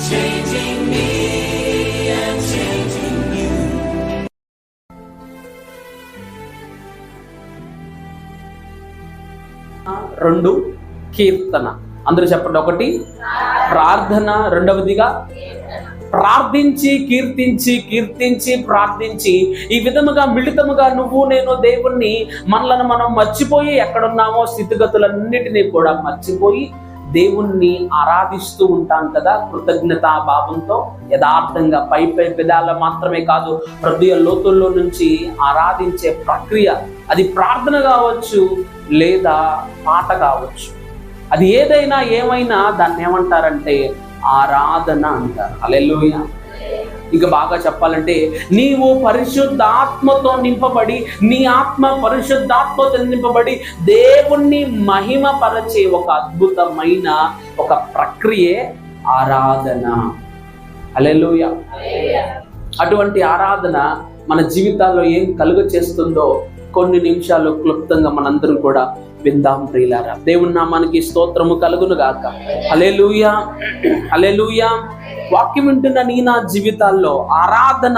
changing me and changing you. 2 కీర్తన. అందరూ చెప్పండి. 1 ప్రార్థన, రెండవదిగా ప్రార్థించి కీర్తించి, కీర్తించి ప్రార్థించి, ఈ విధముగా మిళితముగా నువ్వు నేను దేవుణ్ణి మనలను మనం మర్చిపోయి ఎక్కడున్నామో స్థితిగతులన్నిటినీ కూడా మర్చిపోయి దేవుణ్ణి ఆరాధిస్తూ ఉంటాం కదా, కృతజ్ఞతా భావంతో యథార్థంగా. పై పెదాల మాత్రమే కాదు, హృదయ లోతుల్లో నుంచి ఆరాధించే ప్రక్రియ. అది ప్రార్థన కావచ్చు లేదా పాట కావచ్చు. అది ఏదైనా ఏమైనా దాన్ని ఏమంటారంటే ఆరాధన అంటారు. హల్లెలూయా. ఇంకా బాగా చెప్పాలంటే నీవు పరిశుద్ధాత్మతో నింపబడి, నీ ఆత్మ పరిశుద్ధాత్మతో నింపబడి దేవుణ్ణి మహిమపరచే ఒక అద్భుతమైన ఒక ప్రక్రియే ఆరాధన. హల్లెలూయా. అటువంటి ఆరాధన మన జీవితాల్లో ఏం కలుగ చేస్తుందో కొన్ని నిమిషాలు క్లుప్తంగా మనందరం కూడా విందాం ప్రియులారా. దేవుని నామానికి స్తోత్రము కలుగును గాక. హల్లెలూయా, హల్లెలూయా. వాక్యం వింటున్న నీ నా జీవితాల్లో ఆరాధన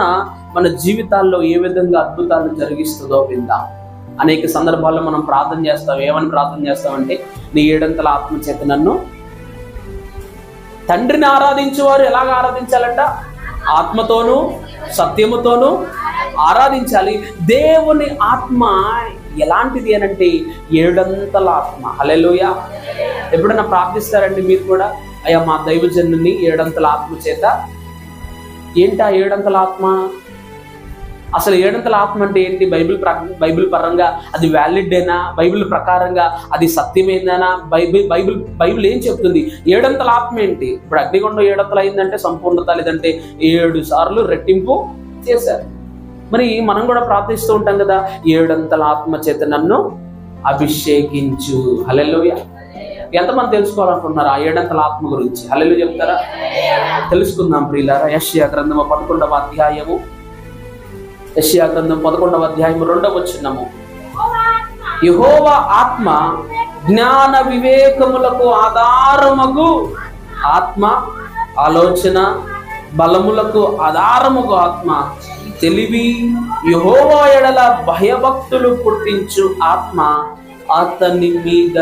మన జీవితాల్లో ఏ విధంగా అద్భుతాలు జరిగిస్తుందో విందాం. అనేక సందర్భాల్లో మనం ప్రార్థన చేస్తాం. ఏమని ప్రార్థన చేస్తామంటే, నీ 7 ఆత్మ చేత నన్ను. తండ్రిని ఆరాధించేవారు ఎలాగ ఆరాధించాలంట? ఆత్మతోనూ సత్యముతోనూ ఆరాధించాలి. దేవుని ఆత్మ ఎలాంటిది అనంటే 7 ఆత్మ. హల్లెలూయా. ఎప్పుడైనా ప్రార్థిస్తారండి మీరు కూడా, అయ్యా మా దైవజనుని 7 ఆత్మ చేత. ఏంటి ఆ 7 ఆత్మ? అసలు 7 ఆత్మ అంటే ఏంటి? బైబిల్ పరంగా అది వ్యాలిడేనా? బైబిల్ ప్రకారంగా అది సత్యమేందేనా? బైబిల్ ఏం చెప్తుంది? 7 ఆత్మ ఏంటి? ఇప్పుడు అగ్నిగుండం 7 అయిందంటే సంపూర్ణత, లేదంటే 7 సార్లు రెట్టింపు చేశారు. మరి మనం కూడా ప్రార్థిస్తూ ఉంటాం కదా, 7 ఆత్మ చేత నన్ను అభిషేకించు. హల్లెలూయా. ఎంతమంది తెలుసుకోవాలనుకుంటున్నారు ఆ 7 ఆత్మ గురించి? హల్లెలూయా చెప్తారా? తెలుసుకుందాం ప్రియులారా. యెషయా గ్రంథము 11వ అధ్యాయము, యెషయా గ్రంథం 11వ అధ్యాయము 2వ వచనము. యెహోవా ఆత్మ జ్ఞాన వివేకములకు ఆధారమగు ఆత్మ, ఆలోచన బలములకు ఆధారముగు ఆత్మ, తెలివి యెహోవా ఎడల భయభక్తులు పుట్టించు ఆత్మ అతని మీద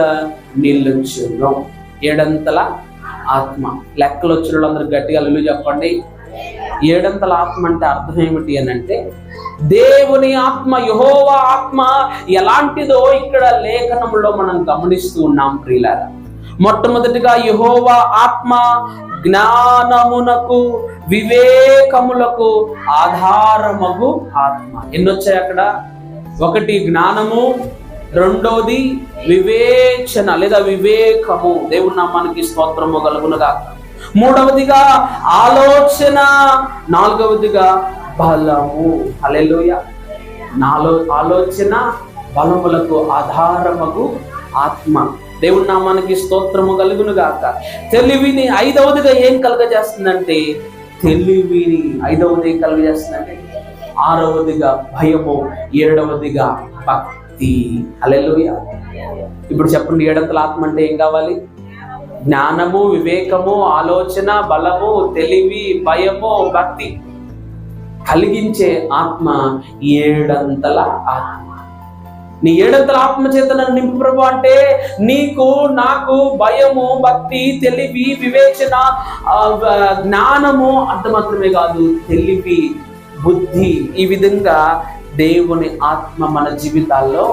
నిలుచును. 7 ఆత్మ. లెక్కలు వచ్చిన వాళ్ళందరూ గట్టిగా హల్లెలూయా చెప్పండి. 7 ఆత్మ అంటే అర్థం ఏమిటి అని అంటే, దేవుని ఆత్మ, యెహోవా ఆత్మ ఎలాంటిదో ఇక్కడ లేఖనంలో మనం గమనిస్తూ ఉన్నాం ప్రియులారా. మొట్టమొదటిగా యెహోవా ఆత్మ జ్ఞానమునకు వివేకములకు ఆధారమగు ఆత్మ. ఎన్నొచ్చాయి అక్కడ? 1 జ్ఞానము, 2వది వివేచన లేదా వివేకము. దేవుని నామానికి స్తోత్రము కలుగునుగా. 3వదిగా ఆలోచన, 4వదిగా బలము. హల్లెలూయా. ఆలోచన బలములకు ఆధారమగు ఆత్మ. దేవుని నామానికి స్తోత్రము కలుగును గాక. తెలివిని 5వదిగా ఏం కలుగజేస్తుందంటే, తెలివిని 5వది కలుగజేస్తుందంటే, 6వదిగా భయము, 7వదిగా భక్తి. హల్లెలూయా. ఇప్పుడు చెప్పండి, 7 ఆత్మ అంటే ఏం కావాలి? జ్ఞానము, వివేకము, ఆలోచన, బలము, తెలివి, భయము, భక్తి కలిగించే ఆత్మ 7 ఆత్మ. నీ 7 ఆత్మ చేత నన్ను నింపు ప్రభు అంటే, నీకు నాకు భయము, భక్తి, తెలివి, వివేచన, జ్ఞానము అంత మాత్రమే కాదు, తెలివి, బుద్ధి. ఈ విధంగా దేవుని ఆత్మ మన జీవితాల్లో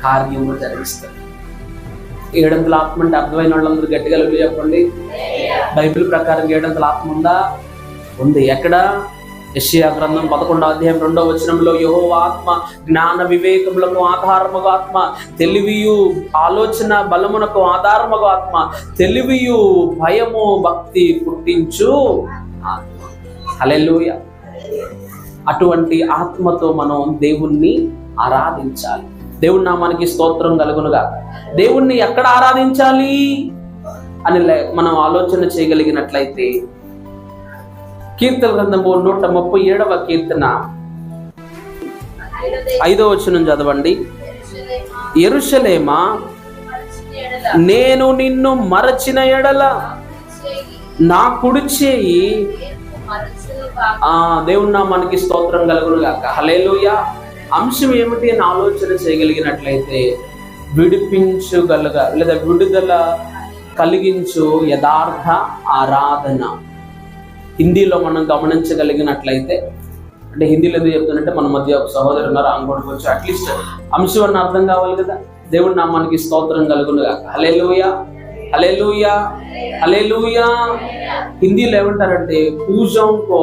కార్యము జరిగిస్తుంది. 7 ఆత్మ అంటే అర్థమైన వాళ్ళందరూ గట్టిగా హల్లెలూయా చెప్పండి. బైబిల్ ప్రకారం 7 ఆత్మ ఉందా? ఉంది. ఎక్కడ? యెషయా గ్రంథం 11వ అధ్యాయం 2వ వచనంలో యెహోవా ఆత్మ జ్ఞాన వివేకములకు ఆధారముగా ఆత్మ, తెలివియు ఆలోచన బలమునకు ఆధారముగా ఆత్మ, తెలివియు భయము భక్తి పుట్టించు ఆత్మ. హల్లెలూయా. అటువంటి ఆత్మతో మనం దేవుణ్ణి ఆరాధించాలి. దేవుని నామానికి స్తోత్రం కలుగునుగా. దేవుణ్ణి ఎక్కడ ఆరాధించాలి అని మనం ఆలోచన చేయగలిగినట్లయితే, కీర్తన గ్రంథము 137వ కీర్తన 5వ వచనం చదవండి. యెరూషలేమా, నేను నిన్ను మరచిన ఎడల నా కుడి చేయి దేవుని నామానికి స్తోత్రం కలుగును గాక. హల్లెలూయా. అంశం ఏమిటి అని ఆలోచన చేయగలిగినట్లయితే లేదా విడుదల కలిగించు యథార్థ ఆరాధన. హిందీలో మనం గమనించగలిగినట్లయితే, అంటే హిందీలో ఎందుకు చెప్తున్నట్టే మన మధ్య ఒక సహోదరు ఉన్నారు, అనుకోవడం వచ్చి అట్లీస్ట్ అంశం అన్న అర్థం కావాలి కదా. దేవుడి నామానికి స్తోత్రం కలుగును గాక. హల్లెలూయా, హల్లెలూయా, హల్లెలూయా. హిందీలో ఏమంటారంటే పూజంకో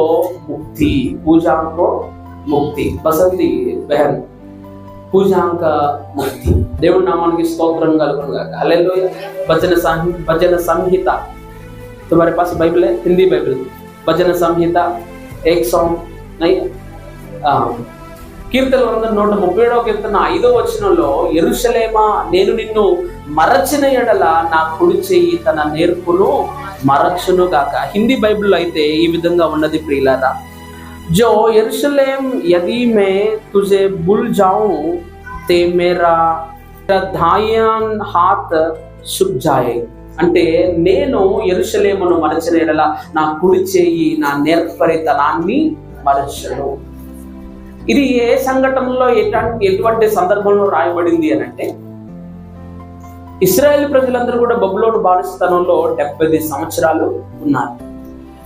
ముక్తి, పూజంకో ముక్తి. బసంతి బహన్ పూజాంక ముక్తి. దేవుడి నామానికి స్తోత్రం కలుగును గాక. హల్లెలూయా. భజన సంహిత तुम्हारे पास बाइबल है? हिंदी बाइबल. भजन संहिता 109 కీర్తన 137 కీర్తన 5వ వచనంలో, యెరూషలేమా నేను నిన్ను మరచిన ఎడల నా కుడి చెయ్యి తన నేర్పును మరచును గాక. హిందీ బైబిల్లో అయితే ఈ విధంగా ఉన్నది ప్రియులారా, जो यरूशलेम यदि मैं तुझे भूल जाऊं ते मेरा दायां हाथ सूख जाए. అంటే నేను యెరూషలేమును మరచిన ఎడల నా కుడి చేయి నా నేర్పరితనాన్ని మరచను. ఇది ఏ సంఘటనలో ఎటువంటి సందర్భంలో రాయబడింది అని అంటే, ఇశ్రాయేల్ ప్రజలందరూ కూడా బబులోను బానిసతనంలో 70 సంవత్సరాలు ఉన్నారు.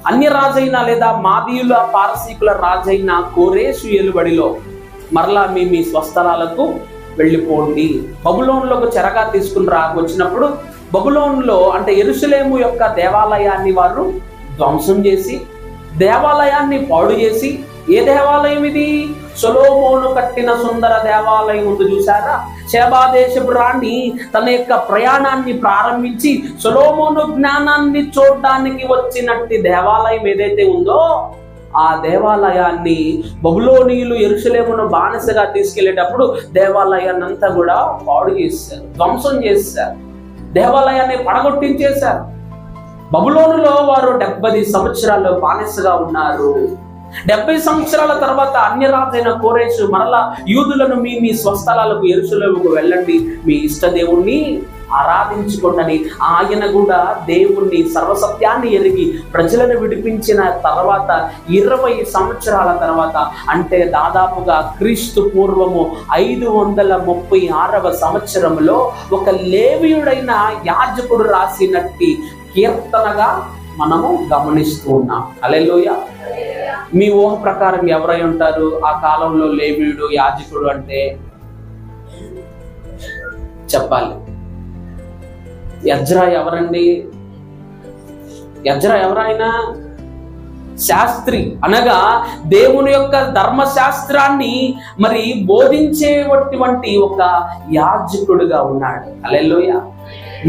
అన్య రాజైన లేదా మాదీయుల పారసీకుల రాజైన కోరేషు ఏలుబడిలో మరలా మీ స్వస్థలాలకు వెళ్ళిపోండి. బబులోనులోకి చెరగా తీసుకుని వచ్చినప్పుడు బబులోనులో అంటే యెరూషలేము యొక్క దేవాలయాన్ని వారు ధ్వంసం చేసి, దేవాలయాన్ని పాడు చేసి, ఏ దేవాలయం ఇది? సొలొమోను కట్టిన సుందర దేవాలయం ఉంది చూసారా? షేబా దేశపు రాణి తన యొక్క ప్రయాణాన్ని ప్రారంభించి సొలొమోను జ్ఞానాన్ని చూడడానికి వచ్చినట్టి దేవాలయం ఏదైతే ఉందో ఆ దేవాలయాన్ని బబులోనీయులు యెరూషలేమును బానిసగా తీసుకెళ్లేటప్పుడు దేవాలయాన్ని అంతా కూడా పాడు చేశారు, ధ్వంసం చేశారు, దేవాలయాన్ని పడగొట్టించేశారు. బబులోనులో వారు 70 సంవత్సరాలు బానిసగా ఉన్నారు. 70 సంవత్సరాల తర్వాత అన్యరాజైన కోరేషు మరలా యూదులను మీ స్వస్థలాలకు యెరూషలేముకు వెళ్ళండి, మీ ఇష్ట దేవుణ్ణి ఆరాధించుకోండి. ఆయన కూడా దేవుణ్ణి సర్వసత్యాన్ని ఎరిగి ప్రజలను విడిపించిన తర్వాత 20 సంవత్సరాల తర్వాత, అంటే దాదాపుగా క్రీస్తు పూర్వము 536వ సంవత్సరంలో ఒక లేవీయుడైన యాజకుడు రాసినట్టి కీర్తనగా మనము గమనిస్తూ ఉన్నాం. హల్లెలూయా. మీ ఊహ ప్రకారం ఎవరై ఉంటారు ఆ కాలంలో లేవీయుడు, యాజకుడు అంటే? చెప్పాలి. యజ్రా ఎవరండి? యజ్రా ఎవరైనా శాస్త్రి, అనగా దేవుని యొక్క ధర్మశాస్త్రాన్ని మరి బోధించేటువంటి ఒక యాజకుడుగా ఉన్నాడు. హల్లెలూయా.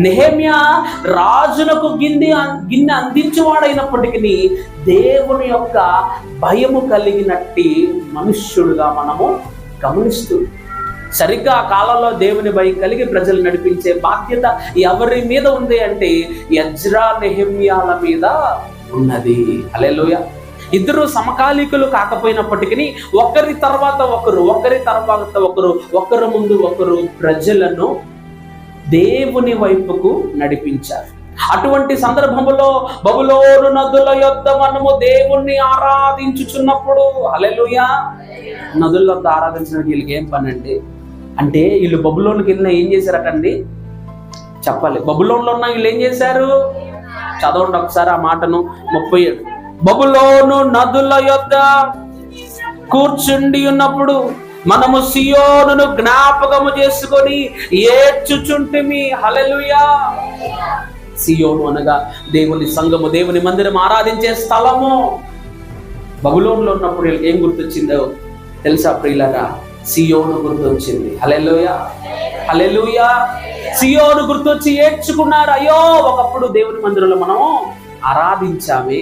నెహెమ్యా రాజునకు గిన్నె అందించేవాడైనప్పటికీ దేవుని యొక్క భయము కలిగినట్టి మనుష్యుడుగా మనము గమనిస్తూ, సరిగ్గా ఆ కాలంలో దేవుని భయం కలిగి ప్రజలు నడిపించే బాధ్యత ఎవరి మీద ఉంది అంటే యజ్రా నెహెమ్యాల మీద ఉన్నది. హల్లెలూయా. ఇద్దరు సమకాలీకులు కాకపోయినప్పటికీ ఒకరి తర్వాత ఒకరు ఒకరి ముందు ఒకరు ప్రజలను దేవుని వైపుకు నడిపించారు. అటువంటి సందర్భంలో బబులోను నదుల యొద్ద మనము దేవుణ్ణి ఆరాధించుచున్నప్పుడు, హల్లెలూయా, నదుల వద్ద ఆరాధించడానికి వీళ్ళకి ఏం పని అండి? అంటే వీళ్ళు బబులోనుకి వెళ్ళిన ఏం చేశారటండి? చెప్పాలి. బబులోనులో ఉన్న వీళ్ళు ఏం చేశారు? చదవండి ఒకసారి ఆ మాటను. 37 బబులోను నదుల యొద్ద కూర్చుండి ఉన్నప్పుడు మనము సియోనును జ్ఞాపకము చేసుకొని ఏడ్చుచుంటిమి. హల్లెలూయా. సియోను అనగా దేవుని సంఘము, దేవుని మందిరం, ఆరాధించే స్థలము. బబులోనులో ఉన్నప్పుడు ఏం గుర్తొచ్చిందో తెలుసా ప్రియులారా? సియోను గుర్తొచ్చింది. హల్లెలూయా, హల్లెలూయా. సియోను గుర్తొచ్చి ఏడ్చుకున్నారు. అయ్యో, ఒకప్పుడు దేవుని మందిరంలో మనం ఆరాధించామే,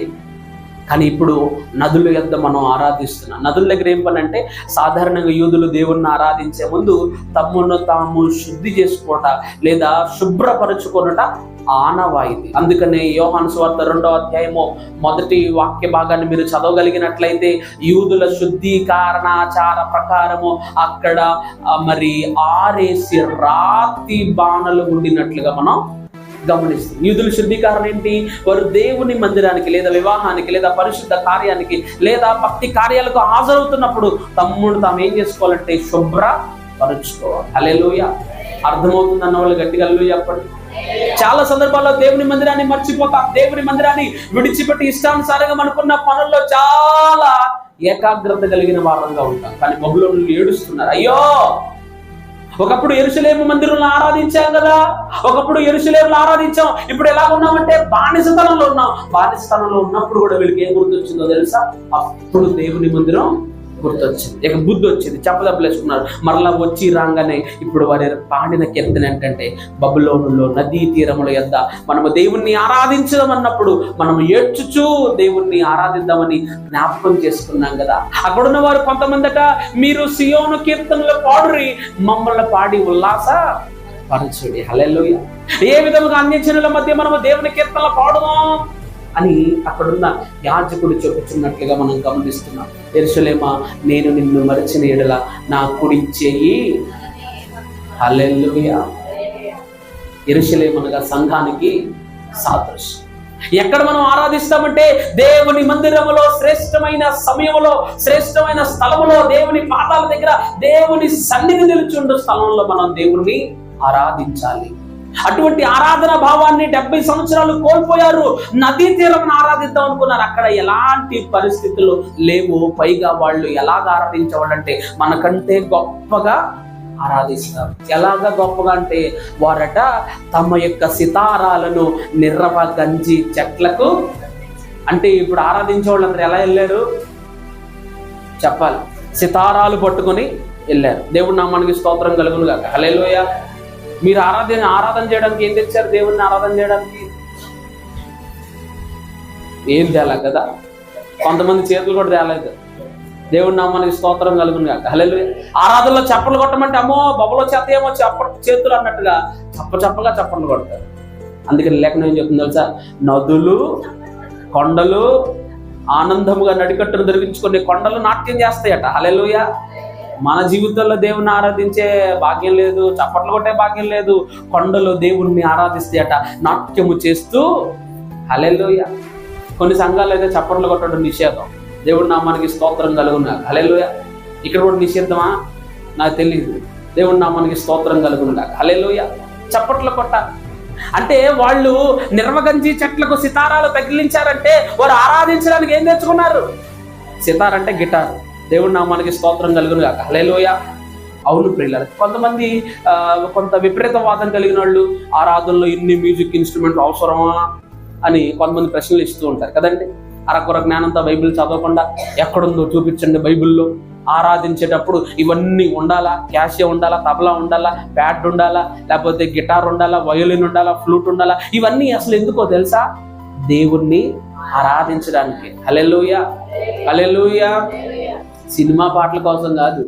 కానీ ఇప్పుడు నదుల యొద్ద మనం ఆరాధిస్తున్నాం. నదుల దగ్గర ఏం పని అంటే, సాధారణంగా యూదులు దేవుణ్ణి ఆరాధించే ముందు తమ్మును తాము శుద్ధి చేసుకోట లేదా శుభ్రపరచుకొనుట ఆనవాయితీ. అందుకనే యోహాను సువార్త 2వ అధ్యాయము 1వ వాక్య భాగాన్ని మీరు చదవగలిగినట్లయితే, యూదుల శుద్ధీకరణాచార ప్రకారము అక్కడ మరి ఆరేసి రాతి బాణలు ఉండినట్లుగా మనం గమనిస్తుంది. యూదుల శుద్ధీకరణ ఏంటి? వారు దేవుని మందిరానికి లేదా వివాహానికి లేదా పరిశుద్ధ కార్యానికి లేదా భక్తి కార్యాలకు హాజరవుతున్నప్పుడు తమ్ముడు తాము ఏం చేసుకోవాలంటే శుభ్రపరుచుకోవాలి. హల్లెలూయా. అర్థమవుతుంది అన్న వాళ్ళు గట్టిగా హల్లెలూయా చెప్పండి. చాలా సందర్భాల్లో దేవుని మందిరాన్ని మర్చిపోతాం. దేవుని మందిరాన్ని విడిచిపెట్టి ఇష్టానుసారంగా అనుకున్న పనుల్లో చాలా ఏకాగ్రత కలిగిన వారంగా ఉంటాం. కానీ బబులోనులు ఏడుస్తున్నారు, అయ్యో ఒకప్పుడు యెరూషలేము మందిరంలో ఆరాధించాం కదా, ఒకప్పుడు యెరూషలేములో ఆరాధించాం, ఇప్పుడు ఎలా ఉన్నామంటే బానిసతనంలో ఉన్నాం. బానిసతనంలో ఉన్నప్పుడు కూడా వీళ్ళకి ఏం గుర్తొచ్చిందో తెలుసా? అప్పుడు దేవుని మందిరం గుర్తొచ్చింది. ఇక బుద్ధి వచ్చింది, చెప్పదప్పలేసుకున్నారు. మరలా వచ్చి రాగానే ఇప్పుడు వారి పాడిన కీర్తన ఏంటంటే, బబులోనులో నదీ తీరముల యొద్ద మనము దేవుణ్ణి ఆరాధించడం అన్నప్పుడు మనం ఏడ్చుచూ దేవుణ్ణి ఆరాధిద్దామని జ్ఞాపకం చేసుకున్నాం కదా. అక్కడున్న వారు కొంతమందట, మీరు సియోను కీర్తనలో పాడురి, మమ్మల్ని పాడి ఉల్లాస పరచుడి. హల్లెలూయా. ఏ విధముగా అన్యజనుల మధ్య మనము దేవుని కీర్తనలు పాడుదాం అని అక్కడున్న యాజకుడు చెప్పుచున్నట్లుగా మనం గమనిస్తున్నాం. యెరూషలేమా, నేను నిన్ను మరచిన ఎడల నా కుడి చెయ్యి. హల్లెలూయా. యెరూషలేము అనగా సంఘానికి సాదృశ్యం. ఎక్కడ మనం ఆరాధిస్తామంటే దేవుని మందిరములో, శ్రేష్టమైన సమయంలో, శ్రేష్టమైన స్థలములో, దేవుని పాదాల దగ్గర, దేవుని సన్నిధి నిలుచుండు స్థలంలో మనం దేవుణ్ణి ఆరాధించాలి. అటువంటి ఆరాధన భావాన్ని 70 సంవత్సరాలు కోల్పోయారు. నదీ తీరం ఆరాధిద్దాం అనుకున్నారు, అక్కడ ఎలాంటి పరిస్థితులు లేవు. పైగా వాళ్ళు ఎలాగ ఆరాధించేవాళ్ళంటే మనకంటే గొప్పగా ఆరాధిస్తారు. ఎలాగా గొప్పగా అంటే, వారట తమ యొక్క సితారాలను నిర్రవ గంజి చెట్లకు, అంటే ఇప్పుడు ఆరాధించే వాళ్ళందరూ ఎలా వెళ్ళారు చెప్పాలి? సితారాలు పట్టుకొని వెళ్ళారు. దేవుడి నామానికి స్తోత్రం కలుగును గాక. హల్లెలూయా. మీరు ఆరాధన చేయడానికి ఏం తెచ్చారు? దేవుణ్ణి ఆరాధన చేయడానికి ఏం తేలా కదా. కొంతమంది చేతులు కూడా తేలేదు. దేవుడి నామానికి స్తోత్రం కలుగును గాక. హల్లెలూయా. ఆరాధనలో చప్పలు కొట్టమంటే అమ్మో బొబ్బలో చేతేమో చేతులు అన్నట్టుగా చప్పగా చప్పట్లు కొడతారు. అందుకని లేఖనం ఏం చెప్తుంది తెలుసా? నదులు, కొండలు ఆనందముగా నడికట్టును ధరించుకునే కొండలు నాట్యం చేస్తాయట. హల్లెలూయా. మన జీవితంలో దేవుణ్ణి ఆరాధించే భాగ్యం లేదు, చప్పట్లు కొట్టే భాగ్యం లేదు. కొండలు దేవుణ్ణి ఆరాధిస్తాయట నాట్యము చేస్తూ. హల్లెలూయా. కొన్ని సంఘాలు అయితే చప్పట్లు కొట్టడం నిషేధం. దేవుడి నామానికి స్తోత్రం కలుగును. హల్లెలూయా. ఇక్కడ కూడా నిషేధమా నాకు తెలియదు. దేవుడి నామానికి స్తోత్రం కలుగును. హల్లెలూయా. చప్పట్లు కొట్ట అంటే వాళ్ళు నిర్వగంజి చెట్లకు సితారాలు తగిలించారంటే వారు ఆరాధించడానికి ఏం తెచ్చుకున్నారు? సితార్ అంటే గిటార్. దేవుడి నామానికి స్తోత్రం కలుగును గాక. హల్లెలూయా. అవును ప్రియులారా, కొంతమంది కొంత విపరీతవాదం కలిగిన వాళ్ళు ఆరాధనలో ఇన్ని మ్యూజిక్ ఇన్స్ట్రుమెంట్ అవసరమా అని కొంతమంది ప్రశ్నలు ఇస్తూ ఉంటారు కదండి. అరకొర జ్ఞానంతో బైబిల్ చదవకుండా ఎక్కడుందో చూపించండి బైబిల్లో. ఆరాధించేటప్పుడు ఇవన్నీ ఉండాలా? క్యాషియా ఉండాలా, తబలా ఉండాలా, ప్యాడ్ ఉండాలా, లేకపోతే గిటార్ ఉండాలా, వయోలిన్ ఉండాలా, ఫ్లూట్ ఉండాలా? ఇవన్నీ అసలు ఎందుకో తెలుసా? దేవుణ్ణి ఆరాధించడానికి. హల్లెలూయా. హల్లెలూయా. సినిమా పాటల కోసం కాదు.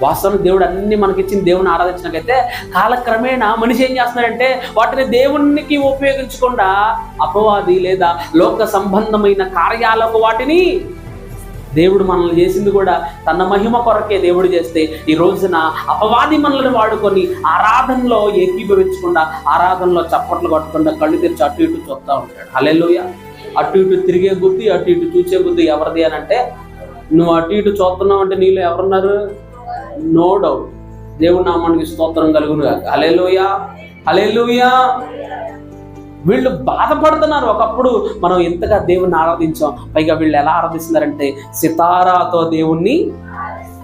వాస్తవం దేవుడు అన్ని మనకిచ్చిన దేవుని ఆరాధించినకైతే కాలక్రమేణా మనిషి ఏం చేస్తున్నాడంటే వాటిని దేవునికి ఉపయోగించకుండా అపవాది లేదా లోక సంబంధమైన కార్యాలకు వాటిని దేవుడు మనల్ని చేసింది కూడా తన మహిమ కొరకే దేవుడు చేస్తే ఈ రోజున అపవాది మనల్ని వాడుకొని ఆరాధనలో ఏకీభవించకుండా, ఆరాధనలో చప్పట్లు కొట్టకుండా కళ్ళు తెరిచి అటు ఇటు చూస్తూ ఉంటాడు. హల్లెలూయా. అటు ఇటు తిరిగే బుద్ధి, అటు ఇటు చూసే బుద్ధి ఎవరిది అని అంటే, నువ్వు అటు ఇటు చూస్తున్నావు అంటే నీలో ఎవరున్నారు? No doubt. దేవుడి నామానికి స్తోత్రం కలుగును గాక. హల్లెలూయా. హల్లెలూయా. వీళ్ళు బాధపడుతున్నారు. ఒకప్పుడు మనం ఎంతగా దేవుణ్ణి ఆరాధించాం, పైగా వీళ్ళు ఎలా ఆరాధిస్తున్నారంటే సితారాతో దేవుణ్ణి.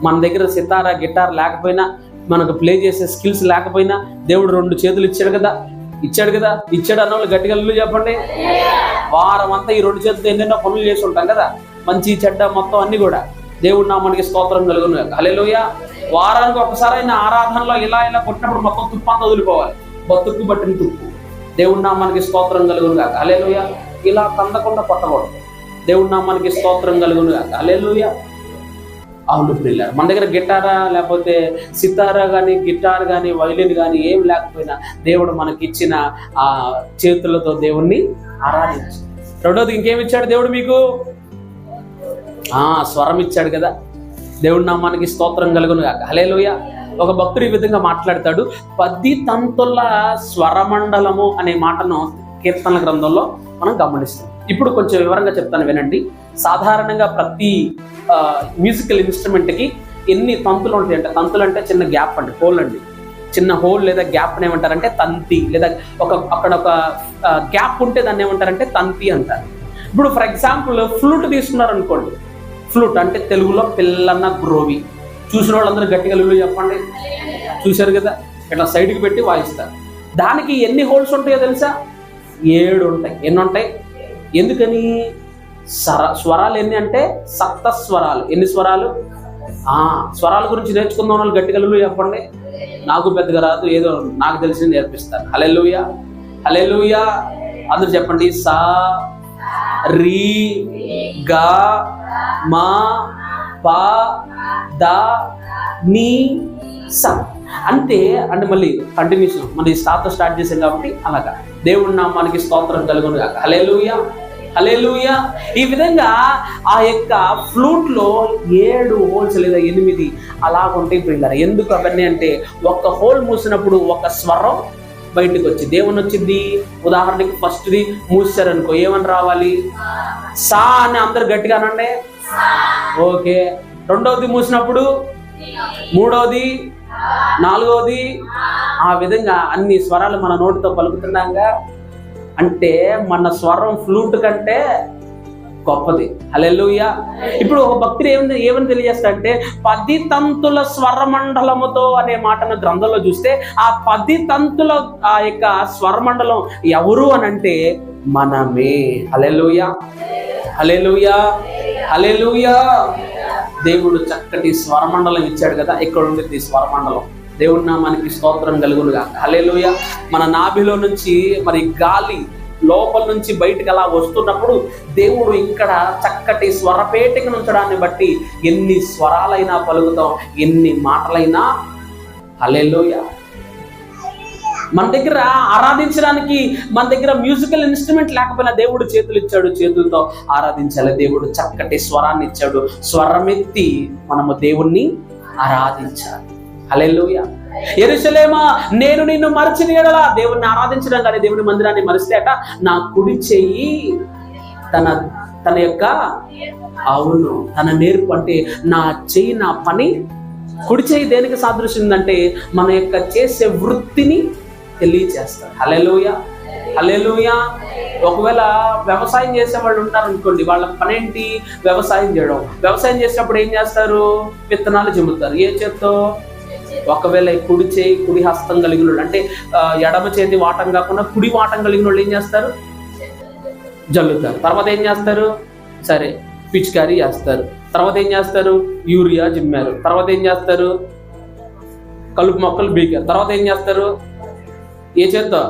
మన దగ్గర సితారా గిటార్ లేకపోయినా, మనకు ప్లే చేసే స్కిల్స్ లేకపోయినా దేవుడు 2 చేతులు ఇచ్చాడు కదా. ఇచ్చాడు అన్న వాళ్ళు గట్టిగా చెప్పండి. వారం అంతా ఈ 2 చేతులతో ఎన్నెన్నో పనులు చేసి ఉంటాం కదా, మంచి చెడ్డ మొత్తం అన్ని కూడా. దేవుడి నామానికి స్తోత్రం కలుగును. హల్లెలూయా. వారానికి ఒకసారైనా ఆరాధనలో ఇలా కొట్టినప్పుడు మొత్తం తుప్పు అంతా వదిలిపోవాలి. బతుక్కు బట్టిన తుప్పు. దేవుడి నామానికి స్తోత్రం కలుగును గాక. హల్లెలూయా. ఇలా కందకుండా కొట్టకూడదు. దేవుడి నామానికి స్తోత్రం కలుగును గాక. హల్లెలూయా. అవును ప్రియులారా, మన దగ్గర గిటారా లేకపోతే సితారా కానీ, గిటార్ కానీ, వైలిన్ కానీ ఏం లేకపోయినా దేవుడు మనకిచ్చిన ఆ చేతులతో దేవుణ్ణి ఆరాధించు. రెండోది ఇంకేమి ఇచ్చాడు దేవుడు మీకు? స్వరం ఇచ్చాడు కదా. దేవుడి నామానికి స్తోత్రం కలుగును గాక. హల్లెలూయా. ఒక భక్తుడు ఈ విధంగా మాట్లాడతాడు, 10 తంతుల స్వరమండలము అనే మాటను కీర్తనల గ్రంథంలో మనం గమనిస్తాం. ఇప్పుడు కొంచెం వివరంగా చెప్తాను వినండి. సాధారణంగా ప్రతి మ్యూజికల్ ఇన్స్ట్రుమెంట్కి ఎన్ని తంతులు ఉంటాయి అంటే, తంతులు అంటే చిన్న గ్యాప్ అండి, హోల్ అండి, చిన్న హోల్ లేదా గ్యాప్ ఏమంటారంటే తంతి, లేదా అక్కడ ఒక గ్యాప్ ఉంటే దాన్ని ఏమంటారంటే తంతి అంటారు. ఇప్పుడు ఫర్ ఎగ్జాంపుల్ ఫ్లూట్ తీసుకున్నారు అనుకోండి, ఫ్లూట్ అంటే తెలుగులో పిల్లన్న గ్రోవి. చూసిన వాళ్ళందరూ గట్టిగా చెప్పండి. చూశారు కదా, ఇట్లా సైడ్కి పెట్టి వాయిస్తారు. దానికి ఎన్ని హోల్స్ ఉంటాయో తెలుసా? 7 ఉంటాయి. ఎన్ని ఉంటాయి? ఎందుకని? స్వరాలు ఎన్ని అంటే సప్త స్వరాలు. ఎన్ని స్వరాలు? స్వరాల గురించి నేర్చుకుందాం వాళ్ళు గట్టిగా చెప్పండి. నాకు పెద్దగా రాదు, ఏదో నాకు తెలిసింది నేర్పిస్తాను. హల్లెలూయా, హల్లెలూయా. అందరూ చెప్పండి. సా, రీ, గా, మా, పా, దా, నీ, సా. అంటే మళ్ళీ కంటిన్యూషన్, మళ్ళీ స్టార్ట్ చేసాం కాబట్టి అలాగా. దేవుడి నామానికి స్తోత్రం కలుగును గాక. హల్లెలూయా, హల్లెలూయా. ఈ విధంగా ఆ యొక్క ఫ్లూట్ లో 7 హోల్స్ లేదా 8 అలాగుంటాయి పిల్లలు. ఎందుకు అవన్నీ అంటే, ఒక హోల్ మూసినప్పుడు ఒక స్వరం బయటకు వచ్చి దేవుని వచ్చింది. ఉదాహరణకి ఫస్ట్ది మూసారనుకో, ఏమని రావాలి? సా అని అందరు గట్టిగా అనండి. ఓకే. రెండవది మూసినప్పుడు, మూడవది, నాలుగవది, ఆ విధంగా అన్ని స్వరాలు మన నోటితో పలుకుతున్నాగా. అంటే మన స్వరం ఫ్లూట్ కంటే గొప్పది. హల్లెలూయా. ఇప్పుడు ఒక భక్తుడు ఏమని తెలియజేస్తాడంటే, 10 తంతుల స్వరమండలముతో అనే మాటను గ్రంథంలో చూస్తే, ఆ 10 తంతుల ఆ యొక్క స్వరమండలం ఎవరు అని అంటే మనమే. హల్లెలూయా, హల్లెలూయా, హల్లెలూయా. దేవుడు చక్కటి స్వరమండలం ఇచ్చాడు కదా, ఇక్కడ ఉండేది స్వరమండలం. దేవుడి నామానికి స్తోత్రం కలుగునుగా. హల్లెలూయా. మన నాభిలో నుంచి మరి గాలి లోపల నుంచి బయటకు అలా వస్తున్నప్పుడు దేవుడు ఇక్కడ చక్కటి స్వరపేటికను ఉంచడాన్ని బట్టి ఎన్ని స్వరాలైనా పలుకుతాం, ఎన్ని మాటలైనా. హల్లెలూయా. మన దగ్గర ఆరాధించడానికి మన దగ్గర మ్యూజికల్ ఇన్స్ట్రుమెంట్ లేకపోయినా దేవుడు చేతులు ఇచ్చాడు, చేతులతో ఆరాధించాలి. దేవుడు చక్కటి స్వరాన్ని ఇచ్చాడు. స్వరమెత్తి మనము దేవుణ్ణి ఆరాధించాలి. హల్లెలూయా. యెరూషలేమా, నేను నిన్ను మరచిన యెడల, దేవుణ్ణి ఆరాధించడం కానీ దేవుని మందిరాన్ని మరిస్తే అట, నా కుడి చెయ్యి తన యొక్క అవును తన నేర్పు అంటే నా చెయ్యి, నా పని. కుడి చెయ్యి దేనికి సాదృశ్యందంటే మన యొక్క చేసే వృత్తిని తెలియచేస్తారు. హల్లెలూయా, హల్లెలూయా. ఒకవేళ వ్యవసాయం చేసే వాళ్ళు ఉంటారు అనుకోండి, వాళ్ళ పని ఏంటి? వ్యవసాయం చేయడం. వ్యవసాయం చేసినప్పుడు ఏం చేస్తారు? విత్తనాలు జమ్ముతారు. ఏ చేత్తో? ఒకవేళ కుడి చేయి, కుడి హస్తం కలిగిన వాళ్ళు, అంటే ఎడమ చేతి వాటం కాకుండా కుడి వాటం కలిగిన వాళ్ళు ఏం చేస్తారు? జల్లుతారు. తర్వాత ఏం చేస్తారు? సరే, పిచికారీ చేస్తారు. తర్వాత ఏం చేస్తారు? యూరియా జిమ్మారు. తర్వాత ఏం చేస్తారు? కలుపు మొక్కలు బీకారు. తర్వాత ఏం చేస్తారు? ఏ చేత్తో?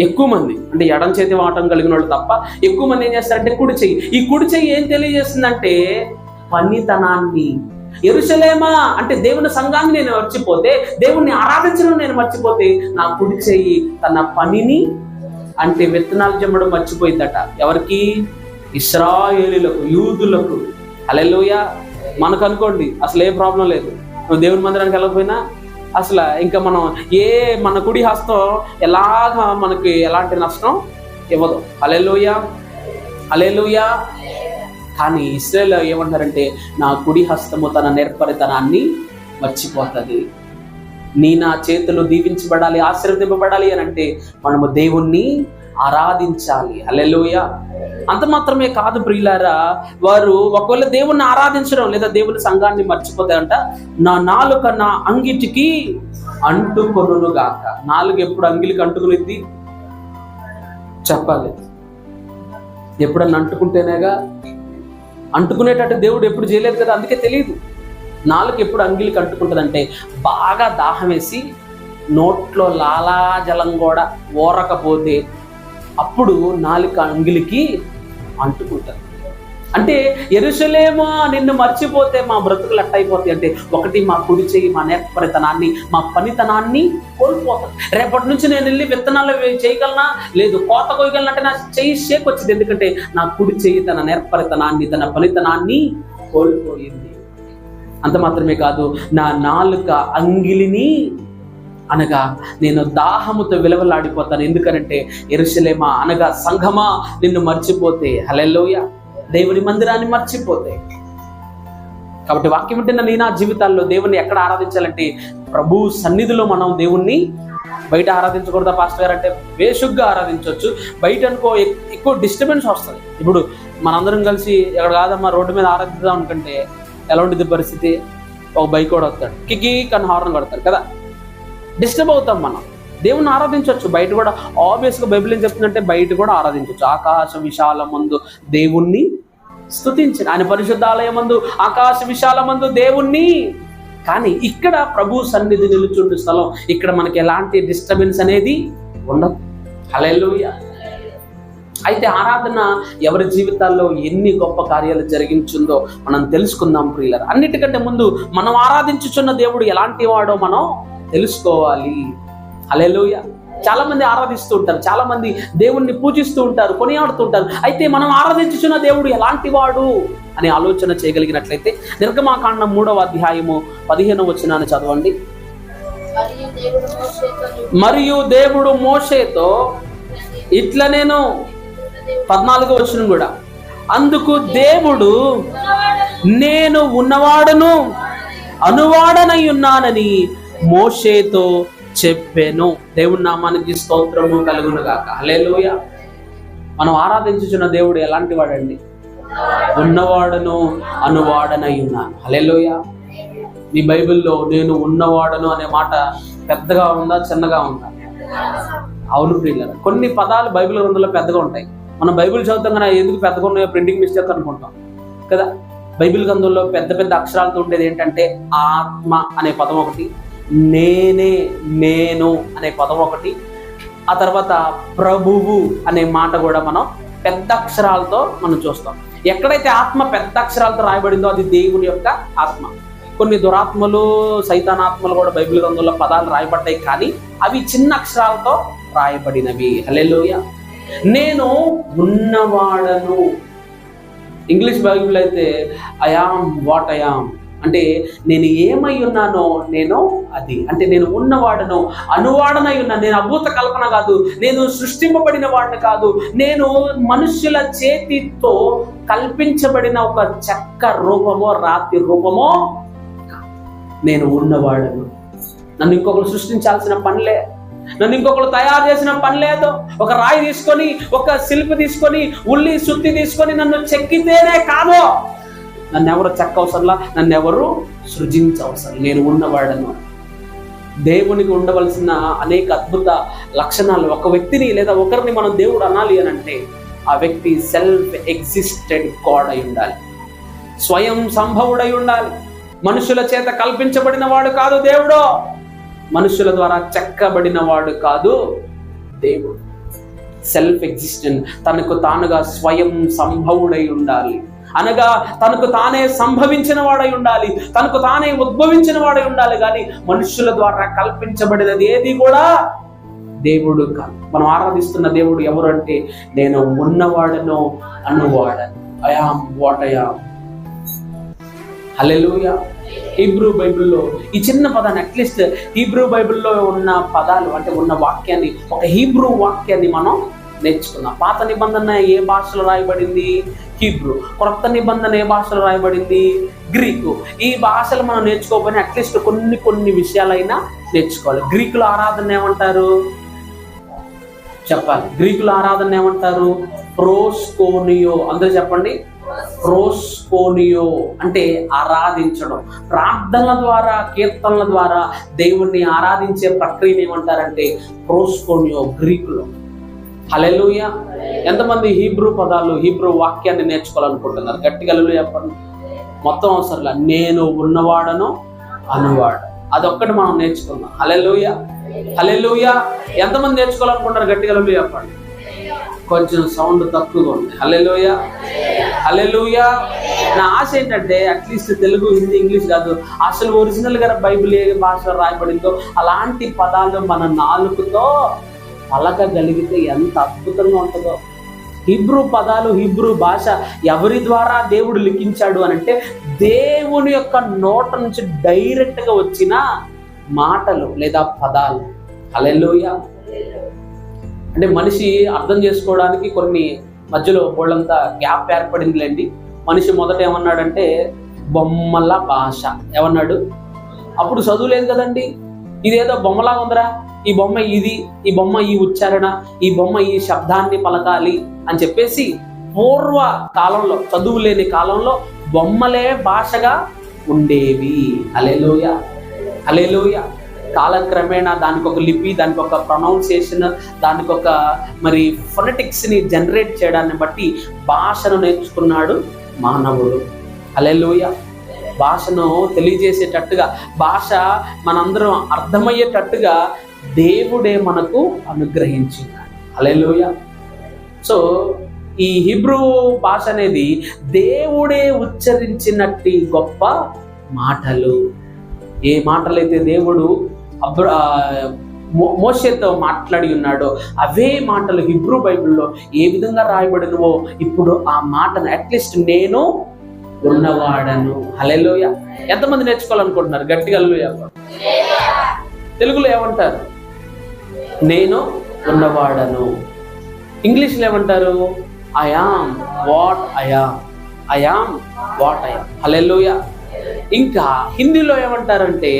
ఎక్కువ మంది అంటే ఎడం చేతి వాటం కలిగిన వాళ్ళు తప్ప ఎక్కువ మంది ఏం చేస్తారంటే కుడి చెయ్యి. ఈ కుడి చెయ్యి ఏం తెలియజేస్తుందంటే పనితనాన్ని. యెరూషలేమా అంటే దేవుని సంఘాన్ని నేను మర్చిపోతే, దేవుణ్ణి ఆరాధించడం నేను మర్చిపోతే, నా కుడి చెయ్యి తన పనిని అంటే విత్తనాలు జమ్మడం మర్చిపోయిందట. ఎవరికి? ఇశ్రాయేలీయులకు, యూదులకు. హల్లెలూయా. మనకు అనుకోండి అసలు ఏ ప్రాబ్లం లేదు, నువ్వు దేవుని మందిరానికి వెళ్ళకపోయినా అసలు ఇంకా మనం మన కుడి హస్తం ఎలాగా మనకి ఎలాంటి నష్టం ఇవ్వదు. హల్లెలూయా, హల్లెలూయా. కానీ ఇశ్రాయేలు ఏమంటారంటే, నా కుడి హస్తము తన నేర్పరితనాన్ని మర్చిపోతుంది. నా చేతులు దీవించబడాలి, ఆశీర్వదింపబడాలి అని అంటే మనము దేవుణ్ణి ఆరాధించాలి. హల్లెలూయా. అంత మాత్రమే కాదు ప్రియులారా, వారు ఒకవేళ దేవుణ్ణి ఆరాధించడం లేదా దేవుని సంఘాన్ని మర్చిపోతాయంట, నా నాలుక నా అంగిటికి అంటుకొనును గాక. నాలుగు ఎప్పుడు అంగిలికి అంటుకునిద్ది? చెప్పాలి. ఎప్పుడన్నా అంటుకుంటేనేగా. అంటుకునేటట్టు దేవుడు ఎప్పుడు చేయలేదు కదా, అందుకే తెలియదు. నాలుగు ఎప్పుడు అంగిలికి అంటుకుంటుందంటే, బాగా దాహం వేసి నోట్లో లాలాజలం కూడా ఓరకపోతే అప్పుడు నాలుక అంగిలికి అంటుకుంటుంది. అంటే యెరూషలేమా నిన్ను మర్చిపోతే మా బ్రతుకులు అట్టయిపోతాయి అంటే, ఒకటి మా కుడి చెయ్యి మా నేర్పరితనాన్ని, మా పనితనాన్ని కోల్పోతాం. రేపటి నుంచి నేను వెళ్ళి విత్తనాలు చేయగలనా? లేదు. కోత కోయగలనా అంటే నా చెయ్యి షేక్ వచ్చింది. ఎందుకంటే నా కుడి చెయ్యి తన నేర్పరితనాన్ని, తన పనితనాన్ని కోల్పోయింది. అంత మాత్రమే కాదు, నా నాలుక అంగిలిని అనగా నేను దాహముతో విలవలాడిపోతాను. ఎందుకనంటే యెరూషలేమా అనగా సంఘమా నిన్ను మర్చిపోతే, హల్లెలూయా, దేవుని మందిరాన్ని మర్చిపోతే. కాబట్టి వాక్యం వింటున్న నీ నా జీవితాల్లో దేవుణ్ణి ఎక్కడ ఆరాధించాలంటే ప్రభు సన్నిధిలో మనం దేవుణ్ణి బయట ఆరాధించకూడదా పాస్టర్ గారు అంటే బేషుగ్గా ఆరాధించవచ్చు. బయట అనుకో ఎక్కువ డిస్టర్బెన్స్ వస్తుంది. ఇప్పుడు మనందరం కలిసి ఎక్కడ కాదమ్మా రోడ్డు మీద ఆరాధిద్దాం అనుకుంటే ఎలా ఉంటుంది పరిస్థితి? ఒక బైక్ కూడా వస్తాడు, కికి కన్ హార్న్ కొడతాడు కదా, డిస్టర్బ్ అవుతాం. మనం దేవుణ్ణి ఆరాధించవచ్చు బయట కూడా. ఆబ్వియస్గా బైబిల్ ఏం చెప్తుందంటే బయట కూడా ఆరాధించవచ్చు. ఆకాశ విశాలమందు దేవుణ్ణి స్తుతించిన, ఆయన పరిశుద్ధాలయమందు ఆకాశ విశాలమందు దేవుణ్ణి. కానీ ఇక్కడ ప్రభు సన్నిధి నిలుచుండు స్థలం, ఇక్కడ మనకి ఎలాంటి డిస్టర్బెన్స్ అనేది ఉండదు. హల్లెలూయా. అయితే ఆరాధన ఎవరి జీవితాల్లో ఎన్ని గొప్ప కార్యాలు జరిగించిందో మనం తెలుసుకుందాం ప్రియులారా. అన్నిటికంటే ముందు మనం ఆరాధించుచున్న దేవుడు ఎలాంటి వాడో మనం తెలుసుకోవాలి. హల్లెలూయా. చాలా మంది ఆరాధిస్తూ ఉంటారు, చాలా మంది దేవుణ్ణి పూజిస్తూ ఉంటారు, కొనియాడుతుంటారు. అయితే మనం ఆరాధించుచున్న దేవుడు ఎలాంటి వాడు అని ఆలోచన చేయగలిగినట్లయితే నిర్గమాకాండం 3వ అధ్యాయము 15వ వచనాన్ని చదవండి. మరియు దేవుడు మోషేతో ఇట్లా, నేను 14వ వచనం కూడా, అందుకు దేవుడు నేను ఉన్నవాడను అనువాడనై ఉన్నానని మోషేతో చెప్పాను. దేవుని నామానికి స్తోత్రము కలుగును గాక. హల్లెలూయా. మనం ఆరాధించుచున్న దేవుడు ఎలాంటి వాడండి? ఉన్నవాడను అనువాడనై ఉన్నాను. హల్లెలూయా. మీ బైబిల్లో నేను ఉన్నవాడను అనే మాట పెద్దగా ఉందా చిన్నగా ఉందా? అవును ప్రియులారా. కొన్ని పదాలు బైబిల్ గ్రంథంలో పెద్దగా ఉంటాయి. మనం బైబిల్ చదువుతాం కానీ ఎందుకు పెద్దగా ఉన్నాయో ప్రింటింగ్ మిస్టేక్ అనుకుంటాం కదా. బైబిల్ గ్రంథంలో పెద్ద పెద్ద అక్షరాలతో ఉండేది ఏంటంటే ఆత్మ అనే పదం ఒకటి, నేనే నేను అనే పదం ఒకటి, ఆ తర్వాత ప్రభువు అనే మాట కూడా మనం పెద్ద అక్షరాలతో మనం చూస్తాం. ఎక్కడైతే ఆత్మ పెద్ద అక్షరాలతో రాయబడిందో అది దేవుని యొక్క ఆత్మ. కొన్ని దురాత్మలు సైతానాత్మలు కూడా బైబిల్ గ్రంథంలో పదాలు రాయబడ్డాయి, కానీ అవి చిన్న అక్షరాలతో రాయబడినవి. హల్లెలూయా. నేను ఉన్నవాడను. ఇంగ్లీష్ బైబిల్ అయితే I am what I yam అంటే నేను ఏమై ఉన్నానో నేను అది. అంటే నేను ఉన్నవాడను అనువాడనై ఉన్నాను. నేను అభూత కల్పన కాదు, నేను సృష్టింపబడిన వాడిని కాదు, నేను మనుష్యుల చేతితో కల్పించబడిన ఒక చెక్క రూపమో రాతి రూపమో. నేను ఉన్నవాడను. నన్ను ఇంకొకరు సృష్టించాల్సిన పనిలే, నన్ను ఇంకొకరు తయారు చేసిన పని లేదు. ఒక రాయి తీసుకొని, ఒక శిల్పి తీసుకొని, ఉల్లి సుత్తి తీసుకొని నన్ను చెక్కితేనే కాదు. నన్ను ఎవరు చెక్క అవసరంలా, నన్ను ఎవరు సృజించవసరం. నేను ఉన్నవాడను. దేవునికి ఉండవలసిన అనేక అద్భుత లక్షణాలు. ఒక వ్యక్తిని లేదా ఒకరిని మనం దేవుడు అనాలి అని అంటే ఆ వ్యక్తి సెల్ఫ్ ఎగ్జిస్టెడ్ గాడ్ అయి ఉండాలి, స్వయం సంభవుడై ఉండాలి. మనుషుల చేత కల్పించబడిన వాడు కాదు దేవుడు, మనుషుల ద్వారా చెక్కబడిన వాడు కాదు దేవుడు. సెల్ఫ్ ఎగ్జిస్టెంట్, తనకు తానుగా స్వయం సంభవుడై ఉండాలి. అనగా తనకు తానే సంభవించిన వాడై ఉండాలి, తనకు తానే ఉద్భవించిన వాడై ఉండాలి. కానీ మనుషుల ద్వారా కల్పించబడినది ఏది కూడా దేవుడు కాదు. మనం ఆరాధిస్తున్న దేవుడు ఎవరు అంటే నేను ఉన్నవాడను అనువాడను. I am what I am. Hallelujah. Hebrew బైబిల్లో ఈ చిన్న పదాన్ని, అట్లీస్ట్ హీబ్రూ బైబిల్లో ఉన్న పదాలు అంటే ఉన్న వాక్యాన్ని, ఒక హీబ్రూ వాక్యాన్ని మనం నేర్చుకుందాం. పాత నిబంధన ఏ భాషలో రాయబడింది? హీబ్రూ. కొత్త నిబంధన ఏ భాషలో రాయబడింది? గ్రీకు. ఈ భాషలు మనం నేర్చుకోకపోయినా అట్లీస్ట్ కొన్ని విషయాలైనా నేర్చుకోవాలి. గ్రీకుల ఆరాధన ఏమంటారు చెప్పాలి. గ్రీకుల ఆరాధన ఏమంటారు? ప్రోస్కోనియో. అందరూ చెప్పండి. ప్రోస్కోనియో అంటే ఆరాధించడం. ప్రార్థనల ద్వారా, కీర్తనల ద్వారా దేవుణ్ణి ఆరాధించే ప్రక్రియను ఏమంటారంటే ప్రోస్కోనియో గ్రీకులో. హల్లెలూయా. ఎంతమంది హీబ్రూ పదాలు, హీబ్రూ వాక్యాన్ని నేర్చుకోవాలనుకుంటున్నారు? గట్టిగా హల్లెలూయా చెప్పండి. మొత్తం అవసరంలా, నేను ఉన్నవాడను అనువాడు, అదొక్కటి మనం నేర్చుకుందాం. హల్లెలూయా. హల్లెలూయా. ఎంతమంది నేర్చుకోవాలనుకుంటారు? గట్టిగా హల్లెలూయా చెప్పండి. కొంచెం సౌండ్ తక్కువగా ఉంది. హల్లెలూయా. హల్లెలూయా. నా ఆశ ఏంటంటే అట్లీస్ట్ తెలుగు, హిందీ, ఇంగ్లీష్ కాదు, అసలు ఒరిజినల్ గా బైబిల్ ఏ భాషలో రాయబడిందో అలాంటి పదాలు మన నాలుకతో పలకగలిగితే ఎంత అద్భుతంగా ఉంటుందో. హీబ్రూ పదాలు, హీబ్రూ భాష ఎవరి ద్వారా దేవుడు లిఖించాడు అని అంటే దేవుని యొక్క నోట నుంచి డైరెక్ట్గా వచ్చిన మాటలు లేదా పదాలు. హల్లెలూయా. అంటే మనిషి అర్థం చేసుకోవడానికి కొన్ని మధ్యలో బోళ్ళంతా గ్యాప్ ఏర్పడిందిలేండి. మనిషి మొదట ఏమన్నాడంటే బొమ్మల భాష ఏమన్నాడు? అప్పుడు చదువు లేదు కదండి, ఇదేదో బొమ్మలాగా ఉందిరా, ఈ బొమ్మ ఇది, ఈ బొమ్మ ఈ ఉచ్చారణ, ఈ బొమ్మ ఈ శబ్దాన్ని పలకాలి అని చెప్పేసి పూర్వ కాలంలో, చదువు లేని కాలంలో బొమ్మలే భాషగా ఉండేవి. హల్లెలూయా, హల్లెలూయా. కాలక్రమేణా దానికి ఒక లిపి, దానికి ఒక ప్రొనౌన్సియేషన్, దానికి ఒక మరి ఫొనెటిక్స్ని జనరేట్ చేయడాన్ని బట్టి భాషను నేర్చుకున్నాడు మానవుడు. హల్లెలూయా. భాషను తెలియజేసేటట్టుగా, భాష మనందరం అర్థమయ్యేటట్టుగా దేవుడే మనకు అనుగ్రహించినాడు. హల్లెలూయా. సో ఈ హీబ్రూ భాష అనేది దేవుడే ఉచ్చరించినట్టి గొప్ప మాటలు. ఏ మాటలైతే దేవుడు మోషేతో మాట్లాడి ఉన్నాడో అవే మాటలు హీబ్రూ బైబిల్లో ఏ విధంగా రాయబడినవో ఇప్పుడు ఆ మాటను అట్లీస్ట్ నేను ఉన్నవాడను. హల్లెలూయా. ఎంతమంది నేర్చుకోవాలనుకుంటున్నారు? గట్టిగా హల్లెలూయా. తెలుగులో ఏమంటారు? నేను ఉన్నవాడను. ఇంగ్లీష్లో ఏమంటారు? I am what I am. I am what I am. Hallelujah. ఇంకా హిందీలో ఏమంటారంటే,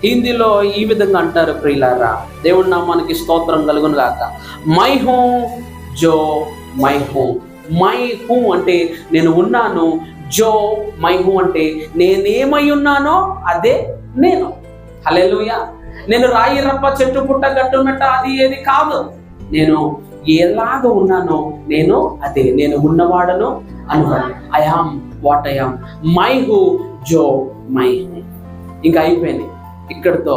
హిందీలో ఈ విధంగా అంటారు ప్రియులారా, దేవుడి నామానికి స్తోత్రం కలుగును గాక. మై హూ జో మై హూ. మై హూ అంటే నేను ఉన్నాను, జో మై హూ అంటే నేనేమై ఉన్నానో అదే నేను. హల్లెలూయా. నేను రాయి రప్ప చెట్టు పుట్ట గట్టు మెట్ట అది ఏది కాదు, నేను ఎలాగ ఉన్నానో నేను అదే, నేను ఉన్నవాడను అనుకోండి. I am what I am. మై హూ జో మై హూ. ఇంకా అయిపోయింది ఇక్కడితో.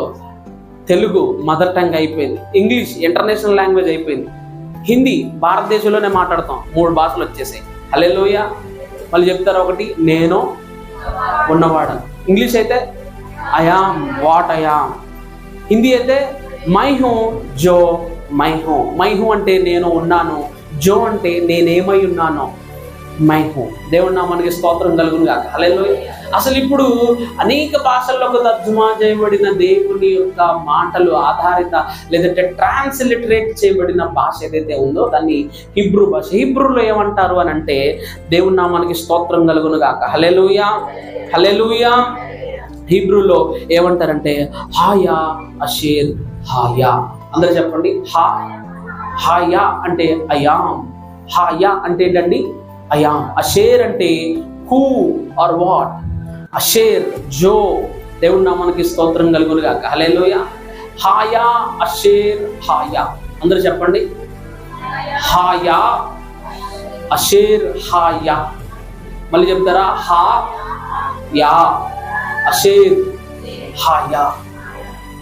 తెలుగు మదర్ టంగ్ అయిపోయింది, ఇంగ్లీష్ ఇంటర్నేషనల్ లాంగ్వేజ్ అయిపోయింది, హిందీ భారతదేశంలోనే మాట్లాడతాం, 3 భాషలు వచ్చేసాయి. హల్లెలూయా. మళ్ళీ చెప్తారు ఒకటి, నేను ఉన్నవాడను. ఇంగ్లీష్ అయితే I am what I am. Hindi అయితే మై హూ జో మై హూ. మై హూ అంటే నేను ఉన్నాను, జో అంటే నేనేమై ఉన్నానో, మై హూ. దేవుడి నామానికి స్తోత్రం కలుగును గాక. హల్లెలూయా. అసలు ఇప్పుడు అనేక భాషల్లోకి తర్జుమా చేయబడిన దేవుని యొక్క మాటలు ఆధారిత లేదంటే ట్రాన్స్లిటరేట్ చేయబడిన భాష ఏదైతే ఉందో దాన్ని హీబ్రూ భాష. హీబ్రూలో ఏమంటారు అని అంటే, దేవుడి నామానికి స్తోత్రం కలుగును గాక. హల్లెలూయా, హల్లెలూయా. హీబ్రూలో ఏమంటారంటే హాయా అషేర్ హాయా. అందరూ చెప్పండి. హాయా అంటే అయాం. హాయా అంటే ఏంటండి? అయాం. అషేర్ అంటే హూ ఆర్ వాట్. అషేర్ జో. దేవుడి నామానికి స్తోత్రం కలుగును గాక. హల్లెలూయా. హాయా అషేర్ హాయా. అందరూ చెప్పండి. హాయా అషేర్ హాయా. మళ్ళీ చెప్తారా? హా యా అషేర్ హాయా.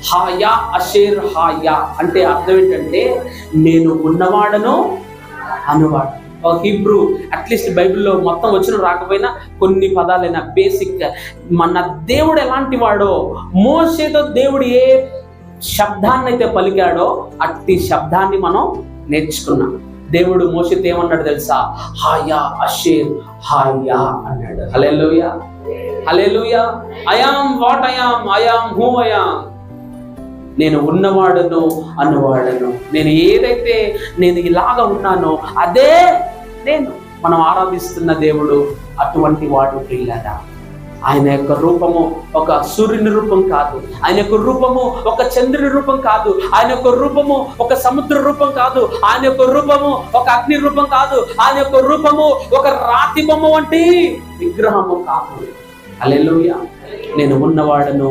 హాయా అషేర్ హాయా అంటే అర్థం ఏంటంటే నేను ఉన్నవాడను అనువాడు. హీబ్రూ అట్లీస్ట్ బైబిల్లో మొత్తం వచ్చిన రాకపోయినా కొన్ని పదాలైనా బేసిక్. మన దేవుడు ఎలాంటి వాడో, మోషేతో దేవుడు ఏ శబ్దాన్ని అయితే పలికాడో అట్టి శబ్దాన్ని మనం నేర్చుకున్నాం. దేవుడు మోషేతో ఏమన్నాడు తెలుసా? హాయా అషేర్ హాయా అన్నాడు. Hallelujah, hallelujah. I am what I am. I am who I am. నేను ఉన్నవాడను అనువాడను. నేను ఏదైతే నేను ఇలాగ ఉన్నానో అదే నేను. మనం ఆరాధిస్తున్న దేవుడు అటువంటి వాడు ప్రియులారా. ఆయన యొక్క రూపము ఒక సూర్యుని రూపం కాదు, ఆయన యొక్క రూపము ఒక చంద్రుని రూపం కాదు, ఆయన యొక్క రూపము ఒక సముద్ర రూపం కాదు, ఆయన యొక్క రూపము ఒక అగ్ని రూపం కాదు, ఆయన యొక్క రూపము ఒక రాతి బొమ్మ వంటి విగ్రహము కాదు. హల్లెలూయా. నేను ఉన్నవాడను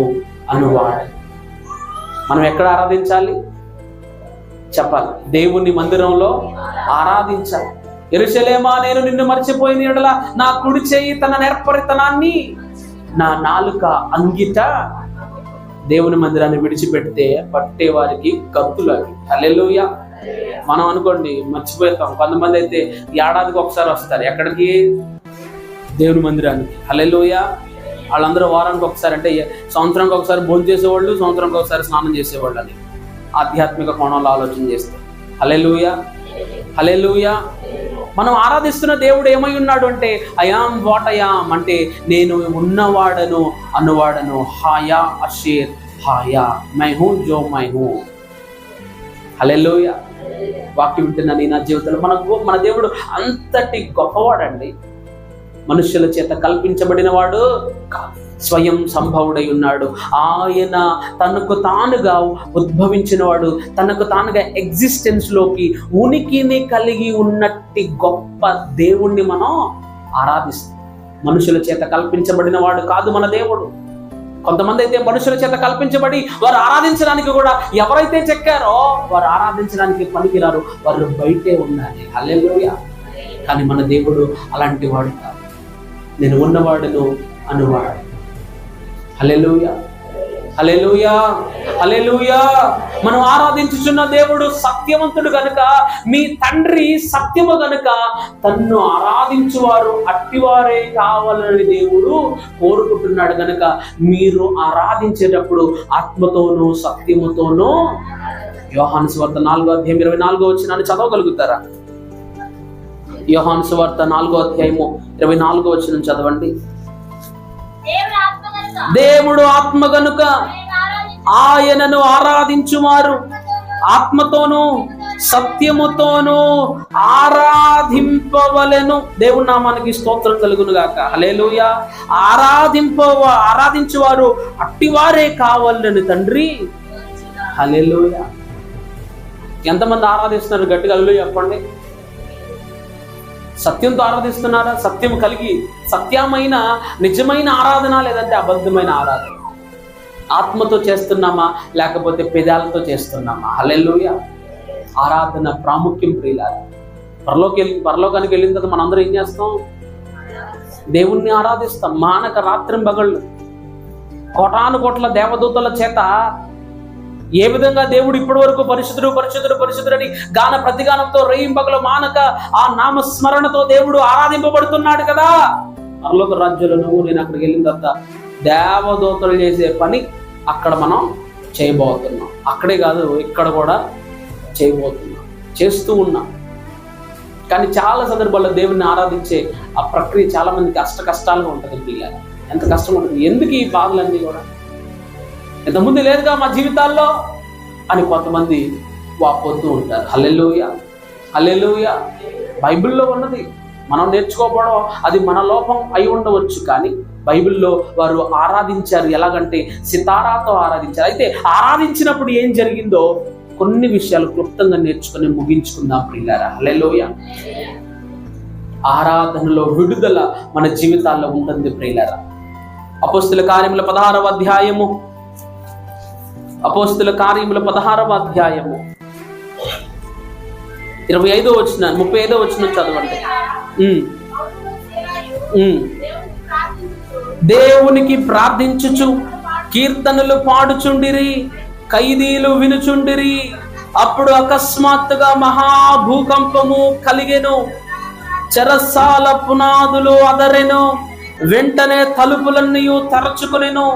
అనువాడను. మనం ఎక్కడ ఆరాధించాలి చెప్పాలి? దేవుని మందిరంలో ఆరాధించాలి. యెరూషలేమా, నేను నిన్ను మర్చిపోయిన యెడల నా కుడి చేయి తన నేర్పరితనాన్ని నా నాలుక అంగిట. దేవుని మందిరాన్ని విడిచిపెడితే పట్టే వారికి కత్తులు అవి. హల్లెలూయా. మనం అనుకోండి మర్చిపోతాం. కొంతమంది అయితే ఏడాదికి ఒకసారి వస్తారు. ఎక్కడికి? దేవుని మందిరానికి. హల్లెలూయా. వాళ్ళందరూ వారానికి ఒకసారి, అంటే సంవత్సరానికి ఒకసారి భోజనం చేసేవాళ్ళు, సంవత్సరానికి ఒకసారి స్నానం చేసేవాళ్ళు అని ఆధ్యాత్మిక కోణంలో ఆలోచన చేస్తారు. హల్లెలూయా, హల్లెలూయా. మనం ఆరాధిస్తున్న దేవుడు ఏమై ఉన్నాడు అంటే ఐయామ్ వాట్ ఐయామ్ అంటే నేను ఉన్నవాడను అనువాడను. హాయా అషేర్ హాయా మై హూ జో మై హూ. హల్లెలూయా. వాక్యం వింటున్న నీ నా జీవితంలో మన దేవుడు అంతటి గొప్పవాడండి. మనుష్యుల చేత కల్పించబడిన వాడు కాదు, స్వయం సంభవుడై ఉన్నాడు. ఆయన తనకు తానుగా ఉద్భవించిన వాడు, తనకు తానుగా ఎగ్జిస్టెన్స్ లోకి ఉనికిని కలిగి ఉన్నట్టి గొప్ప దేవుణ్ణి మనం ఆరాధిస్తాం. మనుషుల చేత కల్పించబడిన వాడు కాదు మన దేవుడు. కొంతమంది అయితే మనుషుల చేత కల్పించబడి వారు ఆరాధించడానికి కూడా ఎవరైతే చెక్కారో వారు ఆరాధించడానికి పనికిరారు, వారు బయటే ఉండాలి. హల్లెలూయా. కానీ మన దేవుడు అలాంటి వాడు కాదు. నేను ఉన్నవాడును అనువాడు. హల్లెలూయా, హల్లెలూయా, హల్లెలూయా. మనం ఆరాధించుచున్న దేవుడు సత్యవంతుడు గనుక, మీ తండ్రి సత్యము గనుక తన్ను ఆరాధించువారు అట్టివారే కావాలని దేవుడు కోరుకుంటున్నాడు. గనుక మీరు ఆరాధించేటప్పుడు ఆత్మతోనూ సత్యముతోనూ. యోహాను సువార్త 4:24 చదవగలుగుతారా? యోహాను సువార్త 4:24 చదవండి. దేవుడు ఆత్మ గనుక ఆయనను ఆరాధించువారు ఆత్మతోనూ సత్యముతోనూ ఆరాధింపవలెను. దేవుని నామానికి స్తోత్రం కలుగును గాక. హల్లెలూయా. ఆరాధించువారు అట్టివారే కావాలని తండ్రి. హల్లెలూయా. ఎంతమంది ఆరాధిస్తున్నారు? గట్టిగా హల్లెలూయా చెప్పండి. సత్యంతో ఆరాధిస్తున్నారా? సత్యం కలిగి సత్యమైన నిజమైన ఆరాధన, లేదంటే అబద్ధమైన ఆరాధన? ఆత్మతో చేస్తున్నామా లేకపోతే పెదాలతో చేస్తున్నామా? హల్లెలూయా. ఆరాధన ప్రాముఖ్యం ప్రియులారా. పరలోకానికి వెళ్ళిన తర్వాత మనందరం ఏం చేస్తాం? దేవుణ్ణి ఆరాధిస్తాం. మానక రాత్రింబగళ్ళు కోటాను కోట్ల దేవదూతల చేత ఏ విధంగా దేవుడు ఇప్పటి వరకు పరిశుద్ధుడు పరిశుద్ధుడు పరిశుద్ధుడని గాన ప్రతిగానంతో రేయింబగలు మానక ఆ నామస్మరణతో దేవుడు ఆరాధింపబడుతున్నాడు కదా. పరలోక రాజ్యంలో నువ్వు నేను అక్కడికి వెళ్ళిన తర్వాత దేవదూతలు చేసే పని అక్కడ మనం చేయబోతున్నాం. అక్కడే కాదు, ఇక్కడ కూడా చేయబోతున్నాం, చేస్తూ ఉన్నాం. కానీ చాలా సందర్భాల్లో దేవుణ్ణి ఆరాధించే ఆ ప్రక్రియ చాలా మందికి కష్టాలుగా ఉంటుంది. పిల్లలు ఎంత కష్టం ఉంటుంది. ఎందుకు ఈ బాధలన్నీ కూడా? ఇంతకుముందు లేదుగా మా జీవితాల్లో అని కొంతమంది వాపోతూ ఉంటారు. హల్లెలూయా, హల్లెలూయా. బైబిల్లో ఉన్నది మనం నేర్చుకోకపోవడం అది మన లోపం అయి ఉండవచ్చు. కానీ బైబిల్లో వారు ఆరాధించారు. ఎలాగంటే సితారాతో ఆరాధించారు. అయితే ఆరాధించినప్పుడు ఏం జరిగిందో కొన్ని విషయాలు క్లుప్తంగా నేర్చుకుని ముగించుకుందాం ప్రియులారా. హల్లెలూయా. ఆరాధనలో విడుదల మన జీవితాల్లో ఉంటుంది ప్రియులారా. అపోస్తుల కార్యముల 16వ అధ్యాయము, అపోస్తుల కార్యముల 16వ అధ్యాయము 25వ వచనం 35వ వచనం చదవండి. దేవునికి ప్రార్థించుచు కీర్తనలు పాడుచుండిరి, ఖైదీలు వినుచుండిరి. అప్పుడు అకస్మాత్తుగా మహాభూకంపము కలిగెను, చెరసాల పునాదులు అదరెను, వెంటనే తలుపులన్నీ తెరచుకొనెను,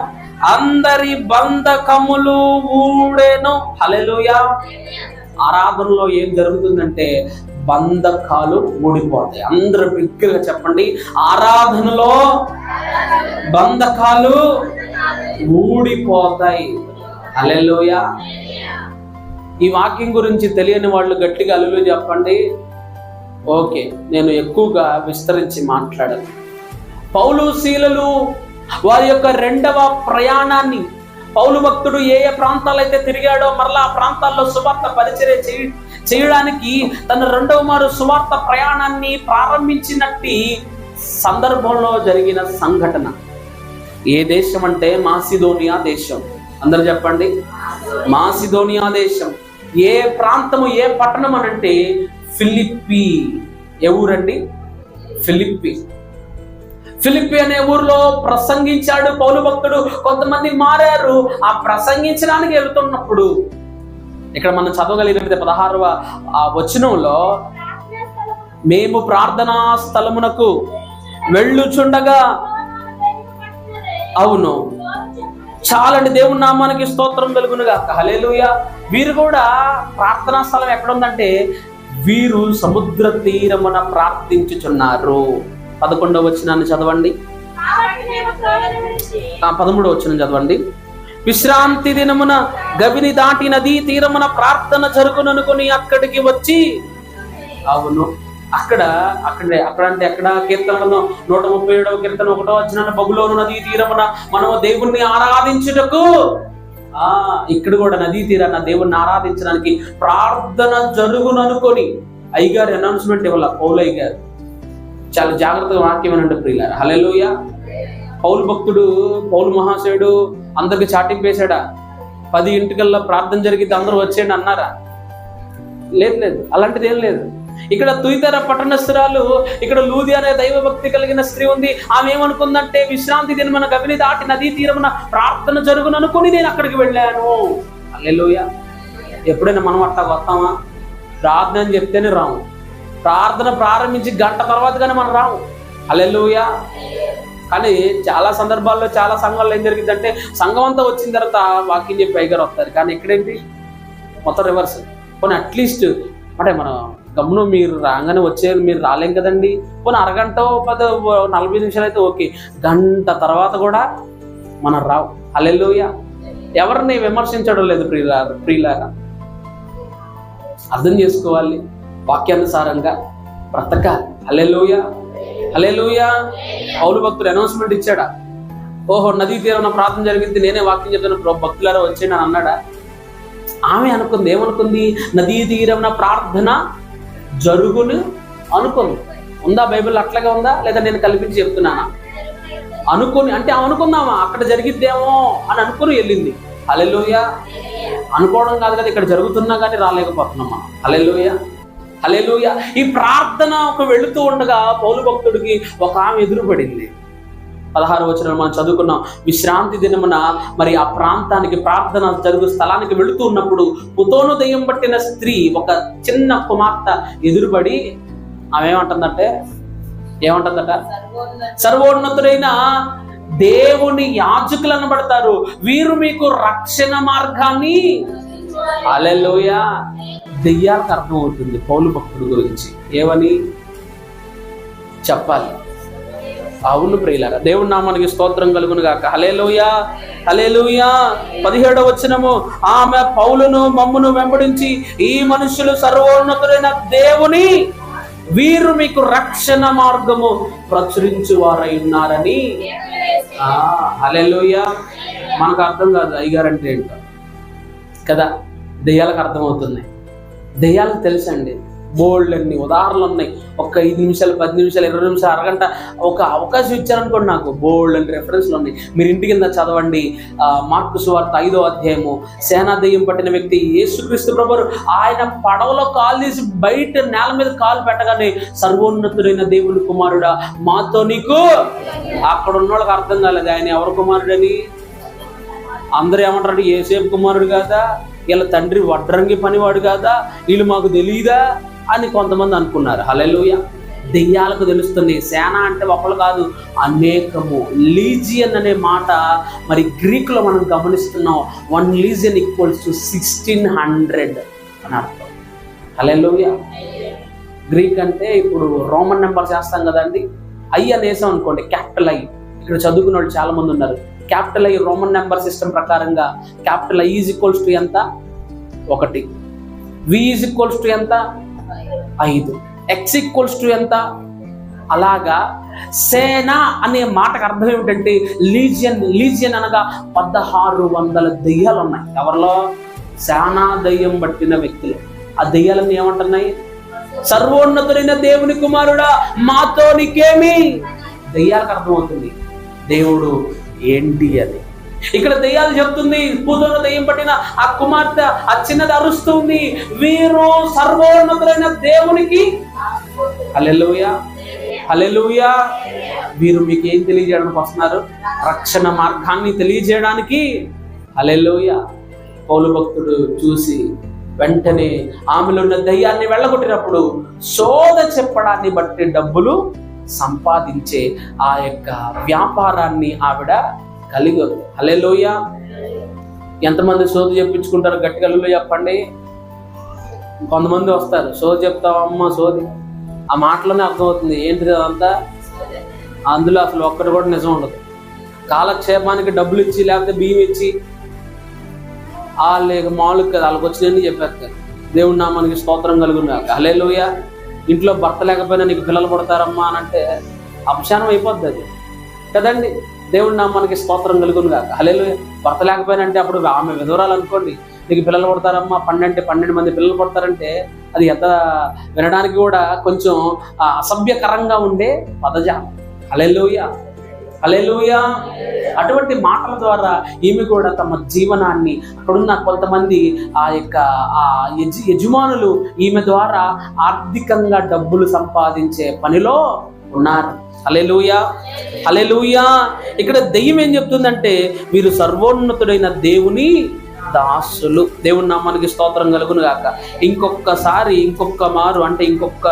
అందరి బంధకములు ఊడెను. హల్లెలూయా. ఆరాధనలో ఏం జరుగుతుందంటే బంధకాలు ఊడిపోతాయి. అందరూ బిగ్గరగా చెప్పండి, ఆరాధనలో బంధకాలు ఊడిపోతాయి. హల్లెలూయా. ఈ వాక్యం గురించి తెలియని వాళ్ళు గట్టిగా హల్లెలూయా చెప్పండి. ఓకే, నేను ఎక్కువగా విస్తరించి మాట్లాడను. పౌలు శీలలు వారి యొక్క రెండవ ప్రయాణాన్ని, పౌలు భక్తుడు ఏ ఏ ప్రాంతాలైతే తిరిగాడో మరలా ఆ ప్రాంతాల్లో సువార్త పరిచర్య చేయడానికి తన రెండవ మారు సువార్త ప్రయాణాన్ని ప్రారంభించినట్టి సందర్భంలో జరిగిన సంఘటన. ఏ దేశం అంటే మాసిదోనియా దేశం. అందరూ చెప్పండి, మాసిదోనియా దేశం. ఏ ప్రాంతము, ఏ పట్టణం అనంటే ఫిలిప్పి. ఏ ఊరండి? ఫిలిప్పి. ఫిలిప్పి అనే ఊర్లో ప్రసంగించాడు పౌలు భక్తుడు. కొంతమంది మారారు. ఆ ప్రసంగించడానికి వెళ్తున్నప్పుడు ఇక్కడ మనం చదవగలిగినట్లయితే 16వ వచనంలో, మేము ప్రార్థనా స్థలమునకు వెళ్ళుచుండగా, అవును చాలండి, దేవుని నామానికి స్తోత్రం కలుగును గాక. హల్లెలూయా. వీరు కూడా ప్రార్థనా స్థలం ఎక్కడ ఉందంటే వీరు సముద్ర తీరమున ప్రార్థించుచున్నారు. 11వ వచనాన్ని చదవండి. 13వ వచనం చదవండి. విశ్రాంతి దినమున గవిని దాటి నదీ తీరమున ప్రార్థన జరుగుననుకొని అక్కడికి వచ్చి. అవును, అక్కడ అంటే ఎక్కడ? కీర్తనలో 137వ కీర్తన 1వ వచనాన్ని, బబులోను నదీ తీరమున మనము దేవుణ్ణి ఆరాధించుటకు. ఇక్కడ కూడా నదీ తీరాన దేవుణ్ణి ఆరాధించడానికి ప్రార్థన జరుగుననుకొని. అయ్యగారు అనౌన్స్మెంట్ ఇవ్వాల, పౌలయ్య గారు చాలా జాగ్రత్తగా వాక్యం అనండి ప్రియులారా. హల్లెలూయా. పౌలు భక్తుడు, పౌలు మహాశయుడు అందరికి చాటింపు వేశాడా? 10 ఇంటికల్లా ప్రార్థన జరిగితే అందరూ వచ్చేయండి అన్నారా? లేదు, అలాంటిది ఏం లేదు. ఇక్కడ తుయితర పట్టణస్థురాలు, ఇక్కడ లూది అనే దైవభక్తి కలిగిన స్త్రీ ఉంది. ఆమె ఏమనుకుందంటే, విశ్రాంతి దినమున గవిని దాటి నదీ తీరమున ప్రార్థన జరుగుననుకొని నేను అక్కడికి వెళ్ళాను. హల్లెలూయా. ఎప్పుడైనా మనం అట్లా వస్తామా? ప్రార్థన అని చెప్తేనే రాము. ప్రార్థన ప్రారంభించి గంట తర్వాత కానీ మనం రాము. హల్లెలూయా. కానీ చాలా సందర్భాల్లో, చాలా సంఘాల్లో ఏం జరిగిందంటే, సంఘం అంతా వచ్చిన తర్వాత వాక్యం చెప్పి పైగారు వస్తారు. కానీ ఇక్కడేంటి? మొత్తం రివర్స్. పోనీ అట్లీస్ట్ అంటే మనం గమ్మును మీరు రాగానే వచ్చేది, మీరు రాలేం కదండి. పోనీ అరగంట 40 నిమిషాలు అయితే ఓకే, గంట తర్వాత కూడా మనం రావు. హల్లెలూయా. ఎవరిని విమర్శించడం లేదు ప్రియులారా. అర్థం చేసుకోవాలి, వాక్యానుసారంగా బ్రతకాలి. హల్లెలూయా. హల్లెలూయా. పౌలు భక్తుడు అనౌన్స్మెంట్ ఇచ్చాడా? ఓహో, నదీ తీరాన ప్రార్థన జరిగింది, నేనే వాక్యం చెప్తాను, భక్తులారా వచ్చేయండి అని అన్నాడా? ఆమె అనుకుంది, ఏమనుకుంది? నదీ తీరాన ప్రార్థన జరుగును అనుకుంది. ఉందా బైబిల్? అట్లాగే ఉందా లేదా నేను కల్పించి చెప్తున్నానా? అనుకుని అంటే అనుకుందామా అక్కడ జరిగిద్దేమో అని అనుకుని వెళ్ళింది. హల్లెలూయా. అనుకోవడం కాదు కదా, ఇక్కడ జరుగుతున్నా కానీ రాలేకపోతున్నాం మనం. హల్లెలూయా. హల్లెలూయా. ఈ ప్రార్థన వెళుతూ ఉండగా పౌలు భక్తుడికి ఒక ఆమె ఎదురుపడింది. 16వ వచనం మనం చదువుకున్నాం. విశ్రాంతి దినమున మరి ఆ ప్రాంతానికి, ప్రార్థన జరుగు స్థలానికి వెళుతూ ఉన్నప్పుడు పుతోను దయ్యం పట్టిన స్త్రీ, ఒక చిన్న కుమార్తె ఎదురుపడి ఆమె ఏమంటుందట? సర్వోన్నతుడైన దేవుని యాజకులు అనబడతారు, వీరు మీకు రక్షణ మార్గాన్ని. హల్లెలూయా. దెయ్యాలకు అర్థమవుతుంది పౌలు భక్తుడి గురించి. ఏమని చెప్పాలి? అవును ప్రియులారా, దేవుని నామానికి స్తోత్రం కలుగును గాక. హల్లెలూయా. హల్లెలూయా. 17వ వచనము, ఆమె పౌలును మమ్మును వెంబడించి, ఈ మనుషులు సర్వోన్నతుడైన దేవుని, వీరు మీకు రక్షణ మార్గము ప్రచురించు వారై ఉన్నారని. హల్లెలూయా. మనకు అర్థం కాదు అయ్యగారంటే ఏంటో కదా, దెయ్యాలకు అర్థమవుతుంది. దెయ్యాలకు తెలుసండి. బోల్డ్ అన్ని ఉదాహరణలు ఉన్నాయి. ఒక 5 నిమిషాలు, 10 నిమిషాలు, 20 నిమిషాలు, అరగంట ఒక అవకాశం ఇచ్చారనుకోండి, నాకు బోల్డ్ అని రెఫరెన్స్లు ఉన్నాయి. మీరు ఇంటి కింద చదవండి. మార్కు సువార్త 5వ అధ్యాయము. సేనా దెయ్యం పట్టిన వ్యక్తి యేసుక్రీస్తు ప్రభువు ఆయన పడవలో కాలు తీసి బయట నేల మీద కాలు పెట్టగానే, సర్వోన్నతుడైన దేవుని కుమారుడా మాతో నీకు. అక్కడ ఉన్న వాళ్ళకి అర్థం కాలేదు ఆయన ఎవరు కుమారుడని. అందరూ ఏమంటారు? యేసేపు కుమారుడు కాదా, వీళ్ళ తండ్రి వడ్రంగి పనివాడు కాదా, వీళ్ళు మాకు తెలియదా అని కొంతమంది అనుకున్నారు. హల్లెలూయా. దెయ్యాలకు తెలుస్తుంది. సేన అంటే ఒకళ్ళు కాదు, అనేకము. లీజియన్ అనే మాట మరి గ్రీకులో మనం గమనిస్తున్నాం. 1 లీజియన్ ఈక్వల్స్ టు 1600 అని అర్థం. హల్లెలూయా. గ్రీక్ అంటే ఇప్పుడు రోమన్ నెంబర్ చేస్తాం కదండి, ఐ అనేసాం అనుకోండి, క్యాపిటల్ ఐ. ఇక్కడ చదువుకున్న వాళ్ళు చాలా మంది ఉన్నారు. Capital I Roman number system ప్రకారంగా capital I is equals to ఎంత? 1. వి ఈజ్ ఈక్వల్స్ టు ఎంత? 5. ఎక్స్ ఈక్వల్స్ టు ఎంత? అలాగా సేన అనే మాటకు అర్థం ఏమిటంటే లీజియన్ అనగా 1600 దెయ్యాలు ఉన్నాయి. ఎవరిలో? సేనా దెయ్యం పట్టిన వ్యక్తులు. ఆ దెయ్యాలన్నీ ఏమంటున్నాయి? సర్వోన్నతుడైన దేవుని కుమారుడా మాతో నీకేమి. దెయ్యాలకు అర్థమవుతుంది దేవుడు ఏంటి అని. ఇక్కడ దెయ్యాలు చెప్తుంది, పూతోను దెయ్యం పట్టిన ఆ కుమార్తె, ఆ చిన్నది అరుస్తుంది, వీరు సర్వోన్నతులైన దేవునికి. హల్లెలూయా. హల్లెలూయా. వీరు మీకు ఏం తెలియజేయడానికి వస్తున్నారు? రక్షణ మార్గాన్ని తెలియజేయడానికి. హల్లెలూయా. పౌలు భక్తుడు చూసి వెంటనే ఆమెలో ఉన్న దయ్యాన్ని వెళ్ళగొట్టినప్పుడు శోధ చెప్పడాన్ని బట్టి డబ్బులు సంపాదించే ఆ యొక్క వ్యాపారాన్ని ఆవిడ కలిగి ఉంది. హల్లెలూయా. ఎంతమంది శోధ చెప్పించుకుంటారు? గట్టిగా హల్లెలూయా చెప్పండి. కొంతమంది వస్తారు, సోది చెప్తావమ్మా సోది, ఆ మాటలోనే అర్థమవుతుంది ఏంటిది అదంతా. అందులో అసలు ఒక్కటి కూడా నిజం ఉండదు. కాలక్షేపానికి డబ్బులు ఇచ్చి లేకపోతే బియ్యం ఇచ్చి వాళ్ళు మామూలుగా కదా వాళ్ళకి వచ్చినవన్నీ చెప్పేస్తారు. దేవుడి నామానికి స్తోత్రం కలుగును గాక. హల్లెలూయా. ఇంట్లో భర్త లేకపోయినా నీకు పిల్లలు పుడతారమ్మా అని అంటే అపశానం అయిపోద్ది అది కదండి. దేవుడి నామానికి స్తోత్రం కలుగును గాక. హల్లెలూయా. భర్త లేకపోయినా అంటే అప్పుడు ఆమె విధవరాలు అనుకోండి, నీకు పిల్లలు పుడతారమ్మా 12 మంది పిల్లలు పుడతారంటే అది ఎంత వినడానికి కూడా కొంచెం అసభ్యకరంగా ఉండే పదజాలం. హల్లెలూయా, హల్లెలూయా. అటువంటి మాటల ద్వారా ఈమె కూడా తమ జీవనాన్ని, అక్కడున్న కొంతమంది ఆ యొక్క యజమానులు ఈమె ద్వారా ఆర్థికంగా డబ్బులు సంపాదించే పనిలో ఉన్నారు. హల్లెలూయా, హల్లెలూయా. ఇక్కడ దెయ్యం ఏం చెప్తుందంటే వీరు సర్వోన్నతుడైన దేవుని దాసులు. దేవుని నామానికి స్తోత్రం కలుగును గాక. ఇంకొక మారు అంటే ఇంకొక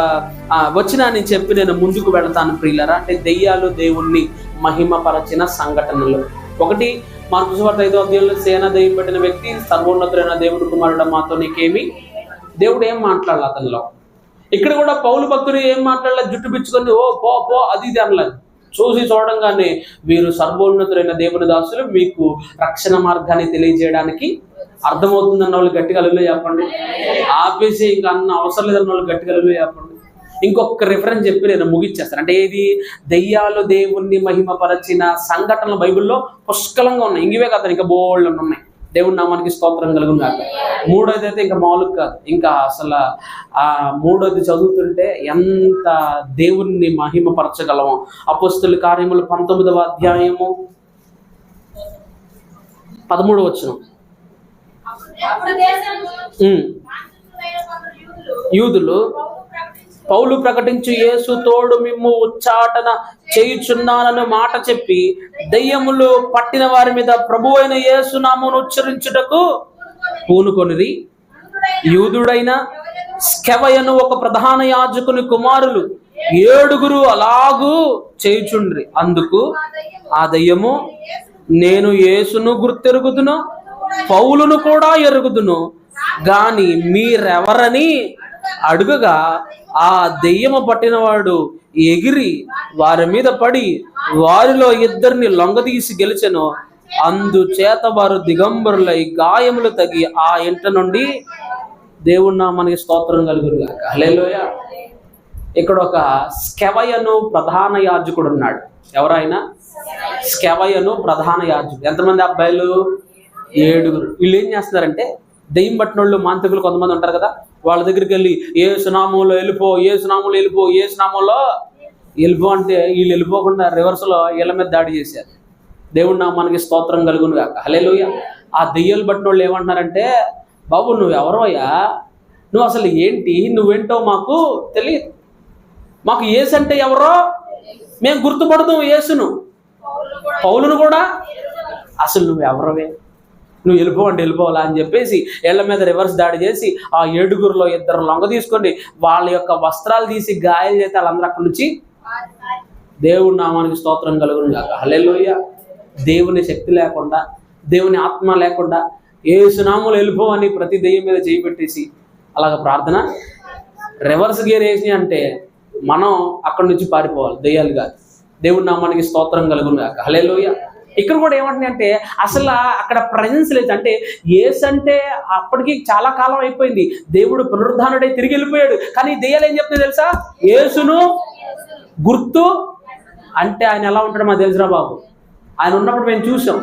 వచనాన్ని చెప్పి నేను ముందుకు వెళతాను ప్రియులరా. అంటే దెయ్యాలు దేవుణ్ణి మహిమపరచిన సంఘటనలు. ఒకటి, మార్కు సువార్త 5వ అధ్యాయంలో సేన దెయ్యం పెట్టిన వ్యక్తి సర్వోన్నతుడైన దేవుని కుమారుడు మాతో నీకేమి, దేవుడు ఏం మాట్లాడాలి అతనిలో. ఇక్కడ కూడా పౌలు భక్తుడు ఏం మాట్లాడలేదు, జుట్టు పిచ్చుకొని ఓ పో పో అది ఇది అనలేదు. చూడంగానే వీరు సర్వోన్నతులైన దేవుని దాసులు, మీకు రక్షణ మార్గాన్ని తెలియజేయడానికి అర్థమవుతుందన్న వాళ్ళు గట్టిగా హల్లెలూయా చెప్పండి. ఆపేసి ఇంకా అన్న అవసరం లేదన్న వాళ్ళు గట్టిగా హల్లెలూయా చెప్పండి. ఇంకొక రిఫరెన్స్ చెప్పి నేను ముగిచ్చేస్తాను. అంటే ఏది, దెయ్యాలు దేవుణ్ణి మహిమపరచిన సంఘటనలు బైబిల్లో పుష్కలంగా ఉన్నాయి. ఇంగివే కాదు, ఇంకా బోల్డ్ ఉన్నాయి. దేవుడి నామానికి స్తోత్రం కలుగును గాక. మూడోది అయితే ఇంకా మామూలుగా కాదు, ఇంకా అసలు ఆ మూడోది చదువుతుంటే ఎంత దేవుణ్ణి మహిమపరచగలము. అపోస్తలుల కార్యములు 19వ అధ్యాయము 13వ వచనం. యూదులు పౌలు ప్రకటించు యేసు తోడు మిమ్ము ఉచ్చాటన చేయుచున్నానని మాట చెప్పి దెయ్యములు పట్టిన వారి మీద ప్రభువైన యేసు నామమును ఉచ్చరించుటకు పూనుకొనిరి. యూదుడైన స్కెవయను ఒక ప్రధాన యాజకుని కుమారులు 7 అలాగూ చేయుచుండ్రి. అందుకు ఆ దెయ్యము, నేను యేసును గుర్తెరుగుదును, పౌలును కూడా ఎరుగుదును, గాని మీరెవరని అడుగగా ఆ దెయ్యము పట్టినవాడు ఎగిరి వారి మీద పడి వారిలో 2 లొంగదీసి గెలిచెను. అందుచేత వారు దిగంబరులై గాయములు తగి ఆ ఇంట నుండి దేవుడి నామానికి స్తోత్రం కలుగును గాక. హల్లెలూయా. ఇక్కడ ఒక స్కెవయను ప్రధాన యాజకుడు ఉన్నాడు. ఎవరైనా స్కెవయను ప్రధాన యాజకుడు. ఎంతమంది అబ్బాయిలు? 7. వీళ్ళు ఏం చేస్తున్నారంటే, దెయ్యం పట్టిన వాళ్ళు మాంత్రికులు కొంతమంది ఉంటారు కదా, వాళ్ళ దగ్గరికి వెళ్ళి యేసు నామములో వెళ్ళిపో, యేసు నామములో వెళ్ళిపో, యేసు నామములో వెళ్ళిపో అంటే వీళ్ళు వెళ్ళిపోకుండా రివర్స్లో వీళ్ళ మీద దాడి చేశారు. దేవుడి నామానికి స్తోత్రం కలుగును గాక. హల్లెలూయా. ఆ దెయ్యాలు పట్టిన వాళ్ళు ఏమంటున్నారంటే, బాబు నువ్వు ఎవరోయా, నువ్వు అసలు ఏంటి, నువ్వేంటో మాకు తెలియదు, మాకు యేసు అంటే ఎవరో మేము గుర్తుపడతాం, యేసును పౌలును కూడా, అసలు నువ్వు ఎవరవే, నువ్వు వెళ్ళిపోవండి వెళ్ళిపోవాలా అని చెప్పేసి ఏళ్ల మీద రివర్స్ దాడి చేసి ఆ 7లో 2 లొంగ తీసుకొని వాళ్ళ యొక్క వస్త్రాలు తీసి గాయాలు చేస్తే వాళ్ళందరూ అక్కడి నుంచి. దేవుడి నామానికి స్తోత్రం కలుగును గాక. హల్లెలూయా. దేవుని శక్తి లేకుండా, దేవుని ఆత్మ లేకుండా యేసు నామములో వెళ్ళిపోవని ప్రతి దెయ్యం మీద చేయి పెట్టేసి అలాగ ప్రార్థన రివర్స్ గేర్ వేసి అంటే మనం అక్కడి నుంచి పారిపోవాలి, దెయ్యాలు కాదు. దేవుడి నామానికి స్తోత్రం కలుగును గాక. హల్లెలూయా. ఇక్కడ కూడా ఏమంటున్నాయి అంటే అసలు అక్కడ ప్రజెన్స్ లేదు. అంటే యేసు అంటే అప్పటికి చాలా కాలం అయిపోయింది, దేవుడు పునరుద్ధానుడై తిరిగి వెళ్ళిపోయాడు. కానీ దెయ్యాలు ఏం చెప్తుంది తెలుసా, యేసును గుర్తు అంటే ఆయన ఎలా ఉంటాడో మాకు తెలుసురా బాబు, ఆయన ఉన్నప్పుడు మేము చూసాం.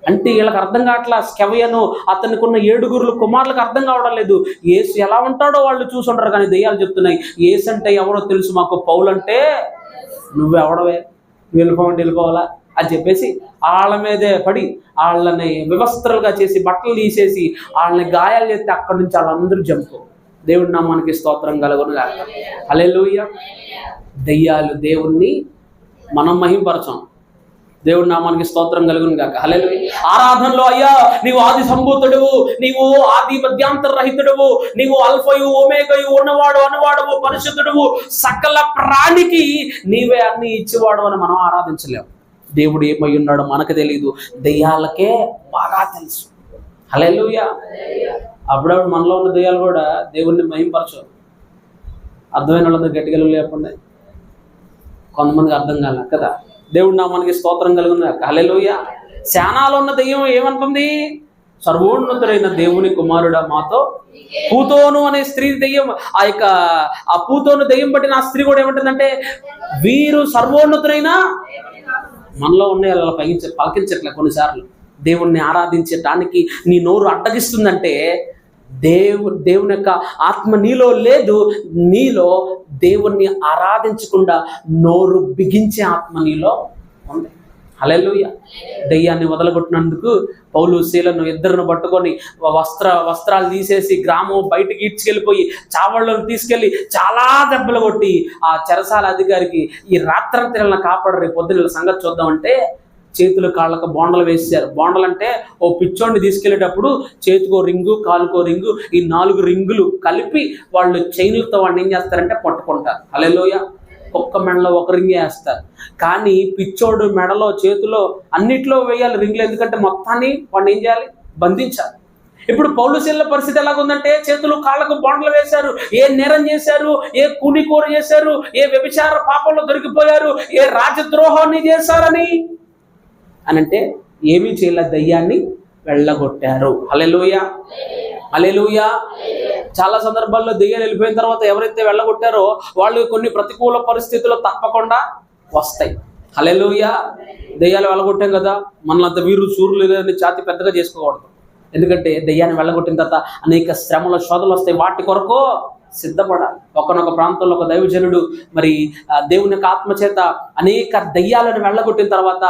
అంటే వీళ్ళకి అర్థం కావట్లా, స్కెవయను అతనికి ఉన్న 7 కుమారులకు అర్థం కావడం లేదు. యేసు ఎలా ఉంటాడో వాళ్ళు చూసుంటారు, కానీ దెయ్యాలు చెప్తున్నాయి యేసు అంటే ఎవరో తెలుసు మాకు, పౌలు అంటే నువ్వెవడవే, వెళ్ళిపోవాలా అని చెప్పేసి వాళ్ళ మీదే పడి వాళ్ళని వివస్త్రలుగా చేసి బట్టలు తీసేసి వాళ్ళని గాయాలు చేస్తే అక్కడి నుంచి వాళ్ళందరూ జంపు. దేవుడి నామానికి స్తోత్రం కలుగును గాక. హల్లెలూయా. దెయ్యాలు దేవుణ్ణి మనం మహిమపరచం. దేవుడి నామానికి స్తోత్రం కలుగును గాక. హల్లెలూయా. ఆరాధనలో అయ్యా నీవు ఆది సంభూతుడువు, నీవు ఆది మధ్యాంతర రహితుడువు, నీవు అల్ఫయు ఓమేగయు ఉన్నవాడు అనువాడువు, పరిశుద్ధుడువు, సకల ప్రాణికి నీవే అన్ని ఇచ్చేవాడు అని మనం ఆరాధించలేము. దేవుడు ఏమై ఉన్నాడో మనకు తెలియదు, దెయ్యాలకే బాగా తెలుసు. హల్లెలూయా. అప్పుడప్పుడు మనలో ఉన్న దెయ్యాలు కూడా దేవుణ్ణి మహింపరచు. అర్థమైన వాళ్ళందరూ గట్టిగా లేకుండా కొంతమందికి అర్థం కాలే కదా. దేవుడు నామానికి స్తోత్రం కలుగును. హల్లెలూయా. శానాలో ఉన్న దెయ్యం ఏమంటుంది? సర్వోన్నతుడైన దేవుని కుమారుడా మాతో. పూతోను అనే స్త్రీ దెయ్యం, ఆ పూతోను దెయ్యం బట్టి ఆ స్త్రీ కూడా ఏమంటుందంటే, వీరు సర్వోన్నతుడైన, మనలో ఉన్న అలా పలికించట్లే. కొన్నిసార్లు దేవుణ్ణి ఆరాధించటానికి నీ నోరు అడ్డగిస్తుందంటే దేవుని యొక్క ఆత్మ నీలో లేదు. నీలో దేవుణ్ణి ఆరాధించకుండా నోరు బిగించే ఆత్మ నీలో ఉంది. హల్లెలూయా. దెయ్యాన్ని వదలగొట్టినందుకు పౌలు శీలను ఇద్దరిని పట్టుకొని వస్త్రాలు తీసేసి గ్రామం బయటికి ఈడ్చుకెళ్ళిపోయి చావళ్ళను తీసుకెళ్ళి చాలా దెబ్బలు కొట్టి ఆ చెరసాల అధికారికి ఈ రాత్రంతా కాపాడరు పొద్దున్న సంగతి చూద్దామంటే చేతులు కాళ్ళకు బోండలు వేసారు. బోండలు అంటే ఓ పిచ్చోడిని తీసుకెళ్లేటప్పుడు చేతికో రింగు కాలుకో రింగు, ఈ 4 రింగులు కలిపి వాళ్ళు చైన్లతో వాడిని ఏం చేస్తారంటే పట్టుకుంటారు. హల్లెలూయా. ఒక్క మెడలో ఒక రింగ్ వేస్తారు. కానీ పిచ్చోడు మెడలో చేతిలో అన్నిట్లో వేయాలి రింగులు. ఎందుకంటే మొత్తాన్ని వాడిని ఏం చేయాలి? బంధించాలి. ఇప్పుడు పౌలు శీల పరిస్థితి ఎలాగుందంటే చేతులు కాళ్ళకు బోండలు వేశారు. ఏ నేరం చేశారు? ఏ కూనికోర చేశారు? ఏ వ్యభిచార పాపంలో దొరికిపోయారు? ఏ రాజద్రోహాన్ని చేశారని అంటే ఏమీ చేయలే, దయ్యాన్ని వెళ్ళగొట్టారు. హల్లెలూయా. హల్లెలూయా. చాలా సందర్భాల్లో దెయ్యాలు వెళ్ళిపోయిన తర్వాత ఎవరైతే వెళ్ళగొట్టారో వాళ్ళు కొన్ని ప్రతికూల పరిస్థితులు తప్పకుండా వస్తాయి. హల్లెలూయా. దెయ్యాలు వెళ్ళగొట్టాం కదా, మనలంత వీరు సూర్యులు లేదని ఛాతి పెద్దగా చేసుకోకూడదు. ఎందుకంటే దెయ్యాన్ని వెళ్ళగొట్టిన తర్వాత అనేక శ్రమల శోధనలు వస్తాయి. వాటి కొరకు సిద్ధపడాలి. ఒకనొక ప్రాంతంలో ఒక దైవజనుడు మరి దేవుని యొక్క ఆత్మ చేత అనేక దయ్యాలను వెళ్ళగొట్టిన తర్వాత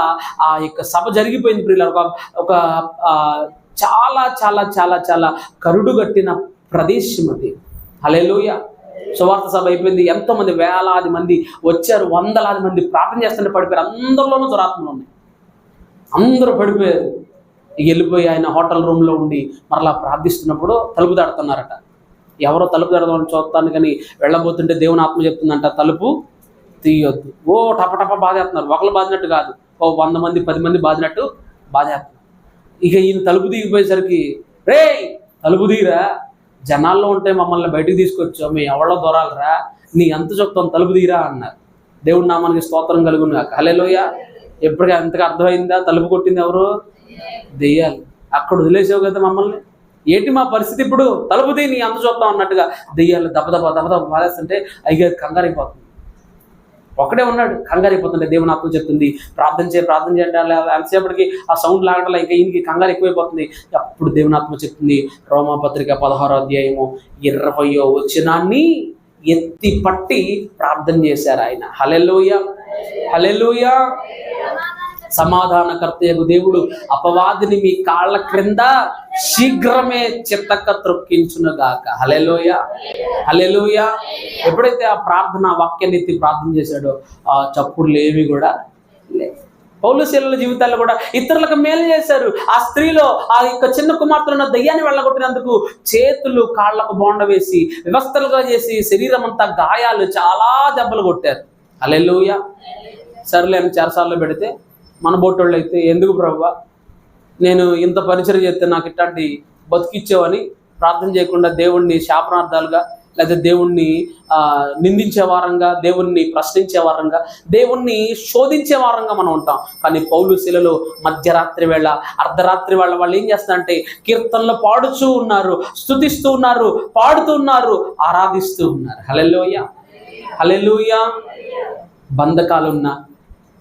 ఆ యొక్క సభ జరిగిపోయింది. ప్రియులారా, ఒక చాలా చాలా చాలా చాలా కరుడుగట్టిన ప్రదేశం అది. హల్లెలూయా. సువార్త సభ అయిపోయింది. ఎంతోమంది వేలాది మంది వచ్చారు. వందలాది మంది ప్రార్థన చేస్తుంటే పడిపోయారు. అందరిలోనూ దురాత్మలు ఉన్నాయి. అందరూ పడిపోయారు. వెళ్ళిపోయి ఆయన హోటల్ రూమ్లో ఉండి మరలా ప్రార్థిస్తున్నప్పుడు తలుపు దాడుతున్నారట. ఎవరో తలుపు తడదామని చూస్తాను కానీ వెళ్ళబోతుంటే దేవుని ఆత్మ చెప్తుందంట, తలుపు తీయొద్దు. ఓ టపటప బాధేస్తున్నారు. ఒకళ్ళు బాధినట్టు కాదు, ఓ 100 మంది 10 మంది బాధినట్టు బాధేస్తున్నారు. ఇక ఈయన తలుపు దిగిపోయేసరికి, రే తలుపు తీరా, జనాల్లో ఉంటే మమ్మల్ని బయటికి తీసుకొచ్చావు, మేము ఎవరో దొరాలరా, నీ ఎంత చెప్తాం తలుపు తీరా అన్నారు. దేవుడి నామానికి స్తోత్రం కలుగును గాక. హల్లెలూయా. ఎప్పటికీ అంతగా అర్థమైందా? తలుపు కొట్టింది ఎవరు? దెయ్యాలు. అక్కడ వదిలేసావు కదా మమ్మల్ని, ఏంటి మా పరిస్థితి ఇప్పుడు? తలుపు తీ, నీ అంత చూద్దాం అన్నట్టుగా దెయ్యాలు దెబ్బ బాధేస్తుంటే అయ్యారు కంగారైపోతుంది. ఒకడే ఉన్నాడు, కంగారైపోతుంటే దేవుని ఆత్మ చెప్తుంది ప్రార్థన చేయండి. ఎంతసేపటికి ఆ సౌండ్ లాగటంలో ఇంకా ఈయనకి కంగారు ఎక్కువైపోతుంది. అప్పుడు దేవుని ఆత్మ చెప్తుంది, రోమాపత్రిక 16వ అధ్యాయము 20వ వచనాన్ని ఎత్తి పట్టి ప్రార్థన చేశారు ఆయన. హల్లెలూయా. హల్లెలూయా. సమాధానకర్తయగు దేవుడు అపవాదిని మీ కాళ్ళ క్రింద శీఘ్రమే చిత్తక త్రొక్కించునుగాక. హల్లెలూయా. హల్లెలూయా. ఎప్పుడైతే ఆ ప్రార్థన వాక్యాన్ని ఎత్తి ప్రార్థన చేశాడో ఆ చప్పుడులు ఏవి కూడా లేవు. పౌలు శీలల జీవితాల్లో కూడా ఇతరులకు మేలు చేశారు. ఆ స్త్రీలో ఆ యొక్క చిన్న కుమార్తెలను దయ్యాన్ని వెళ్ళగొట్టినందుకు చేతులు కాళ్లకు బోండ వేసి వ్యవస్థలుగా చేసి శరీరం అంతా గాయాలు, చాలా దెబ్బలు కొట్టారు. హల్లెలూయా. సర్లే అని చెరసాల్లో పెడితే మన బోటోళ్ళు అయితే, ఎందుకు ప్రభువా నేను ఇంత పరిచయం చేస్తే నాకు ఇట్లాంటి బతికిచ్చేవని ప్రార్థన చేయకుండా దేవుణ్ణి శాపనార్థాలుగా లేదా దేవుణ్ణి నిందించే వారంగా, దేవుణ్ణి ప్రశ్నించే వారంగా, దేవుణ్ణి శోధించే వారంగా మనం ఉంటాం. కానీ పౌలు శీలలో మధ్యరాత్రి వేళ, అర్ధరాత్రి వేళ వాళ్ళు ఏం చేస్తారంటే కీర్తనలు పాడుతూ ఉన్నారు, స్తుతిస్తూ ఉన్నారు, పాడుతూ ఉన్నారు, ఆరాధిస్తూ ఉన్నారు. హల్లెలూయా. హల్లెలూయా. బంధకాలున్నా,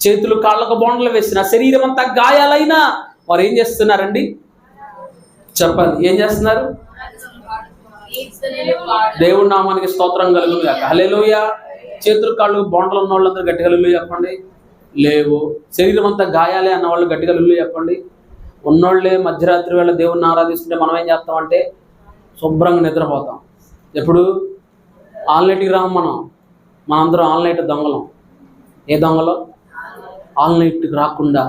చేతులు కాళ్ళకు బోండలు వేసిన, శరీరం అంతా గాయాలైనా వారు ఏం చేస్తున్నారండి? చెప్పండి, ఏం చేస్తున్నారు? దేవుడి నామానికి స్తోత్రం కలుగును గాక. హల్లెలూయా. చేతులు కాళ్ళు బోండలు ఉన్న వాళ్ళందరూ గట్టిగా హల్లెలూయా చెప్పండి. లేవు, శరీరం అంతా గాయాలే అన్న వాళ్ళు గట్టిగా హల్లెలూయా చెప్పండి. ఉన్నోళ్ళే మధ్యరాత్రి వేళ దేవుడిని ఆరాధిస్తుంటే మనం ఏం చేస్తామంటే శుభ్రంగా నిద్రపోతాం. ఎప్పుడు? ఆల్నైట్కి రాము మనందరం ఆల్నైట్ దొంగలం. ఏ దొంగలో? ఆల్నైట్కి రాకుండా,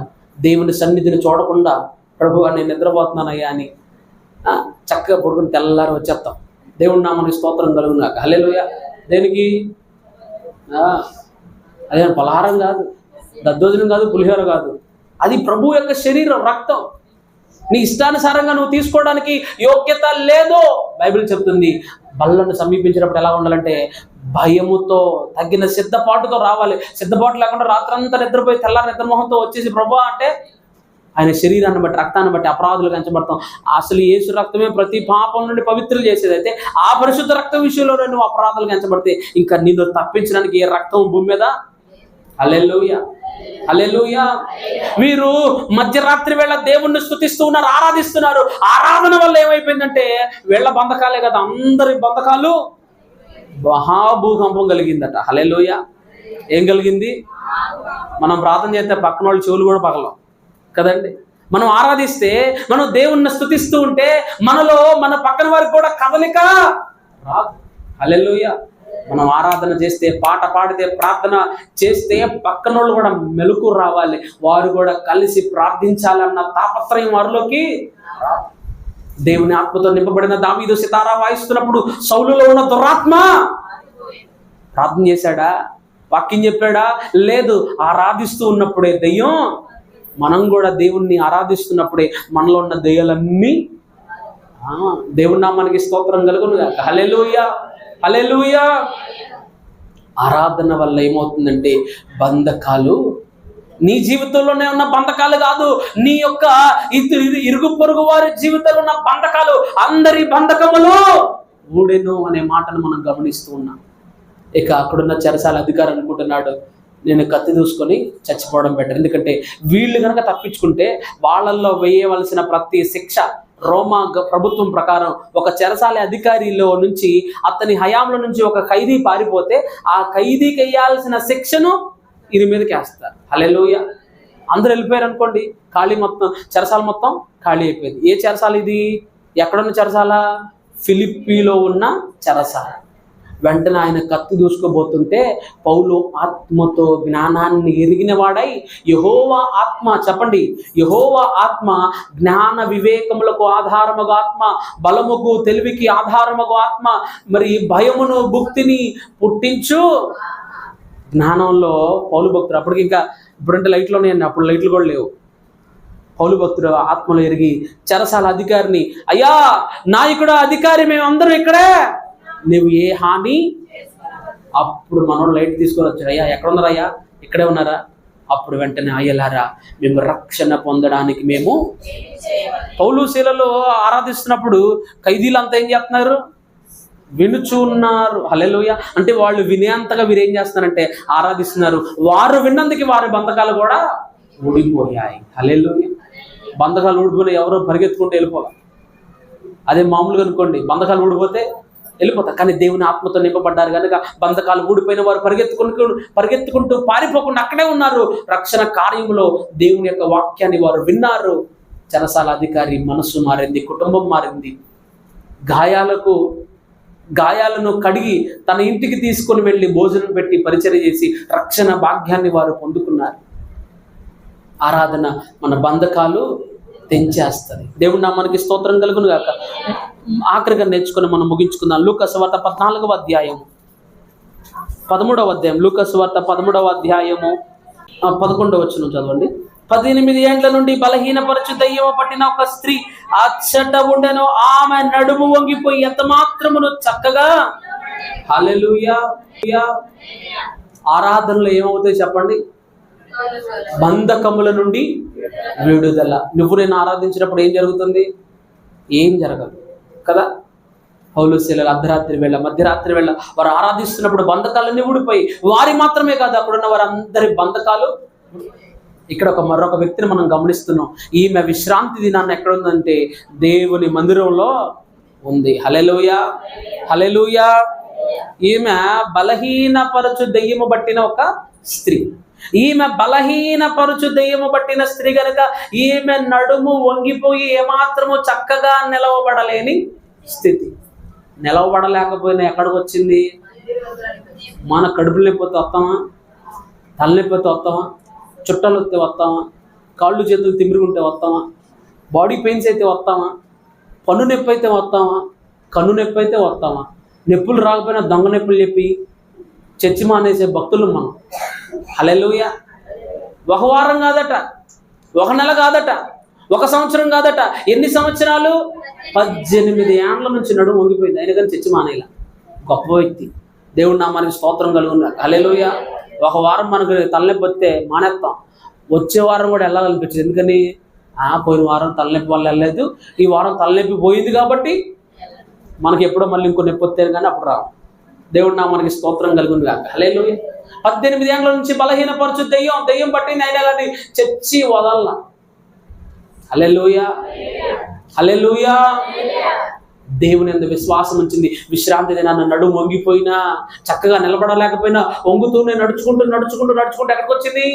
దేవుని సన్నిధిని చూడకుండా, ప్రభువా నేను నిద్రపోతున్నానయ్యా అని చక్కగా పడుకుని తెల్లారి వచ్చేస్తాం. దేవుడి నామానికి స్తోత్రం కలుగును గాక. హల్లెలూయా. దేనికి? అదే పలహారం కాదు, దద్దోజనం కాదు, పులిహోర కాదు, అది ప్రభు యొక్క శరీరం, రక్తం. నీ ఇష్టానుసారంగా నువ్వు తీసుకోవడానికి యోగ్యత లేదు. బైబిల్ చెప్తుంది బల్లను సమీపించినప్పుడు ఎలా ఉండాలంటే భయముతో, తగిన సిద్ధపాటుతో రావాలి. సిద్ధపాటు లేకుండా రాత్రంతా నిద్రపోయి తెల్లారి నిద్రమోహంతో వచ్చేసి ప్రభువా అంటే ఆయన శరీరాన్ని బట్టి, రక్తాన్ని బట్టి అపరాధులు కంచబడతాం. అసలు యేసు రక్తమే ప్రతి పాపం నుండి పవిత్రులు చేసేది. అయితే ఆ పరిశుద్ధ రక్తం విషయంలో నువ్వు అపరాధాలు కంచబడితే ఇంకా నిన్ను తప్పించడానికి ఏ రక్తం భూమి మీద. హల్లెలూయా, హల్లెలూయా. మీరు మధ్యరాత్రి వేళ దేవుణ్ణి స్తుతిస్తూ ఉన్నారు, ఆరాధిస్తున్నారు. ఆరాధన వల్ల ఏమైపోయిందంటే వీళ్ళ బంధకాలే కదా, అందరి బంధకాలు మహాభూకంపం కలిగిందట. హల్లెలూయా. ఏం కలిగింది? మనం ప్రార్థన చేస్తే పక్కన వాళ్ళు చెవులు కూడా పగలం కదండి. మనం ఆరాధిస్తే, మనం దేవుణ్ణి స్తుతిస్తూ ఉంటే మనలో మన పక్కన వారికి కూడా కదలిక రాదు. హల్లెలూయా. మనం ఆరాధన చేస్తే, పాట పాడితే, ప్రార్థన చేస్తే పక్కన వాళ్ళు కూడా మెలకు రావాలి, వారు కూడా కలిసి ప్రార్థించాలన్న తాపత్రయం వారిలోకి. దేవుని ఆత్మతో నింపబడిన దావీదు సితారా వాయిస్తున్నప్పుడు సౌలులో ఉన్న దురాత్మ ప్రార్థన చేశాడా? వాక్యం చెప్పాడా? లేదు. ఆరాధిస్తూ ఉన్నప్పుడే దెయ్యం, మనం కూడా దేవుణ్ణి ఆరాధిస్తున్నప్పుడే మనలో ఉన్న దెయ్యాలన్నీ దేవుని నామానికి స్తోత్రం కలుగును గాక. హల్లెలూయా, హల్లెలూయా. ఆరాధన వల్ల ఏమవుతుందంటే బంధకాలు, నీ జీవితంలోనే ఉన్న బంధకాలు కాదు, నీ యొక్క ఇరుగు పొరుగు వారి జీవితంలో ఉన్న బంధకాలు, అందరి బంధకములు ఊడెను అనే మాటను మనం గమనిస్తూ ఉన్నాం. ఇక అక్కడున్న చెరసాల అధికారి అనుకుంటున్నాడు, నేను కత్తి దూసుకొని చచ్చిపోవడం బెటర్. ఎందుకంటే వీళ్ళు కనుక తప్పించుకుంటే వాళ్ళల్లో వేయవలసిన ప్రతి శిక్ష రోమా ప్రభుత్వం ప్రకారం ఒక చెరసాల అధికారిలో నుంచి, అతని హయాంలో నుంచి ఒక ఖైదీ పారిపోతే ఆ ఖైదీకి వేయాల్సిన శిక్షను ఈయన మీదకి వేస్తారు. హల్లెలూయా. అందరూ వెళ్ళిపోయారు అనుకోండి, ఖాళీ మొత్తం, చెరసాల మొత్తం ఖాళీ అయిపోయింది. ఏ చెరసాల ఇది? ఎక్కడున్న చెరసాల? ఫిలిప్పీలో ఉన్న చెరసాల. వెంటనే ఆయన కత్తి దూసుకోబోతుంటే పౌలు ఆత్మతో జ్ఞానాన్ని ఎరిగిన వాడై, యెహోవా ఆత్మ, చెప్పండి, యెహోవా ఆత్మ జ్ఞాన వివేకములకు ఆధారముగా ఆత్మ, బలముకు తెలివికి ఆధారముగా ఆత్మ, మరి భయమును భక్తిని పుట్టించు జ్ఞానంలో పౌలు భక్తుడు. అప్పటికి ఇంకా, ఇప్పుడంటే లైట్లు ఉన్నాయండి, అప్పుడు లైట్లు కూడా లేవు. పౌలు భక్తుడు ఆత్మలో ఎరిగి చెరసాల అధికారిని, అయ్యా నాయకుడు, అధికారి, మేమందరం ఇక్కడే, నువ్వు ఏ హాని. అప్పుడు మనోడు లైట్ తీసుకొని వచ్చాడు, అయ్యా ఎక్కడ ఉన్నారయ్యా? ఇక్కడే ఉన్నారా? అప్పుడు వెంటనే, అయ్యలారా మేము రక్షణ పొందడానికి మేము. పౌలు శీలలో ఆరాధిస్తున్నప్పుడు ఖైదీలంతా ఏం చేస్తున్నారు? వినుచు ఉన్నారు. హల్లెలూయా. అంటే వాళ్ళు వినేంతగా వీరు ఏం చేస్తున్నారంటే ఆరాధిస్తున్నారు. వారు విన్నందుకు వారి బంధకాలు కూడా ఊడిపోయాయి. హల్లెలూయా. బంధకాలు ఊడిపోయిన ఎవరో పరిగెత్తుకుంటూ వెళ్ళిపోవాలి. అదే మామూలుగా అనుకోండి, బంధకాలు ఊడిపోతే వెళ్ళిపోతారు. కానీ దేవుని ఆత్మతో నింపబడ్డారు కనుక బంధకాలు ఊడిపోయిన వారు పరిగెత్తుకుంటూ పారిపోకుండా అక్కడే ఉన్నారు. రక్షణ కార్యంలో దేవుని యొక్క వాక్యాన్ని వారు విన్నారు. చెరసాల అధికారి మనసు మారింది, కుటుంబం మారింది. గాయాలను కడిగి తన ఇంటికి తీసుకొని వెళ్ళి భోజనం పెట్టి పరిచర్య చేసి రక్షణ భాగ్యాన్ని వారు పొందుకున్నారు. ఆరాధన మన బంధకాలు తెంచేస్తుంది. దేవుడి నామానికి స్తోత్రం కలుగును గాక. ఆఖరిగా నేర్చుకుని మనం ముగించుకుందాం. లూకాసు వార్త 14వ అధ్యాయము 13వ అధ్యాయం. లూకాసు వార్త 13వ అధ్యాయము 11వ వచనం చదవండి. 18 ఏండ్ల నుండి బలహీనపరచు దయ్యము పట్టిన ఒక స్త్రీ అచ్చట ఉండెను. ఆమె నడుము వంగిపోయి ఎంత మాత్రమును చక్కగా. హల్లెలూయా. ఆరాధనలో ఏమవుతాయి చెప్పండి? బంధకముల నుండి విడుదల. నువ్వు నేను ఆరాధించినప్పుడు ఏం జరుగుతుంది? ఏం జరగదు కదా. పౌలు శీలలు అర్ధరాత్రి వేళ, మధ్యరాత్రి వేళ వారు ఆరాధిస్తున్నప్పుడు బంధకాలన్నీ ఊడిపోయి, వారి మాత్రమే కాదు అక్కడున్న వారందరి బంధకాలు. ఇక్కడ మరొక వ్యక్తిని మనం గమనిస్తున్నాం. ఈమె విశ్రాంతి దినాన్ని ఎక్కడ ఉందంటే దేవుని మందిరంలో ఉంది. హల్లెలూయా, హల్లెలూయా. ఈమె బలహీనపరచు దెయ్యము పట్టిన ఒక స్త్రీ. ఈమె బలహీనపరచు దెయ్యము పట్టిన స్త్రీ కనుక ఈమె నడుము వంగిపోయి ఏమాత్రము చక్కగా నిలవబడలేని స్థితి. నిలవబడలేకపోయినా ఎక్కడికి వచ్చింది? మన కడుపులు నొప్పితే వస్తామా? తలనొప్పితే వస్తామా? చుట్టాలు వస్తే వస్తామా? కాళ్ళు చేతులు తిమ్మిరుగుంటే వస్తామా? బాడీ పెయిన్స్ అయితే వస్తామా? పన్ను నొప్పి అయితే వస్తామా? కన్ను నొప్పి అయితే వస్తామా? నొప్పులు రాకపోయినా దొంగ నొప్పులు చెప్పి చర్చి మానేసే భక్తులు మనం. హల్లెలూయా. ఒక వారం కాదట, ఒక నెల కాదట, 1 సంవత్సరం కాదట, ఎన్ని సంవత్సరాలు? 18 ఏండ్ల నుంచి నడుము వంగిపోయింది, అయినా కానీ చచ్చి మానేలా. గొప్ప వ్యక్తి. దేవుడి నామానికి స్తోత్రం కలుగును. హల్లెలూయా. ఒక వారం మనకు తలనొప్పి వస్తే మానేస్తాం, వచ్చే వారం కూడా వెళ్ళాలనిపించదు. ఎందుకని? పోయిన వారం తలనొప్పి వల్ల వెళ్ళలేదు, ఈ వారం తలనొప్పి పోయింది కాబట్టి మనకి ఎప్పుడో మళ్ళీ ఇంకో నొప్పి వస్తేనే కానీ అప్పుడు రావు. దేవుడి నామానికి స్తోత్రం కలుగును కాక. హల్లెలూయా. 18 ఏండ్ల నుంచి బలహీనపరచు దెయ్యం పట్టింది, అయినా కానీ చచ్చి వదలలా. హల్లెలూయా. హల్లెలూయా. దేవుని యందు విశ్వాసం ఉంచింది. విశ్రాంతి దినాన నడుము వంగిపోయినా, చక్కగా నిలబడలేకపోయినా, వంగుతూనే నడుచుకుంటూ ఎక్కడికి వచ్చింది?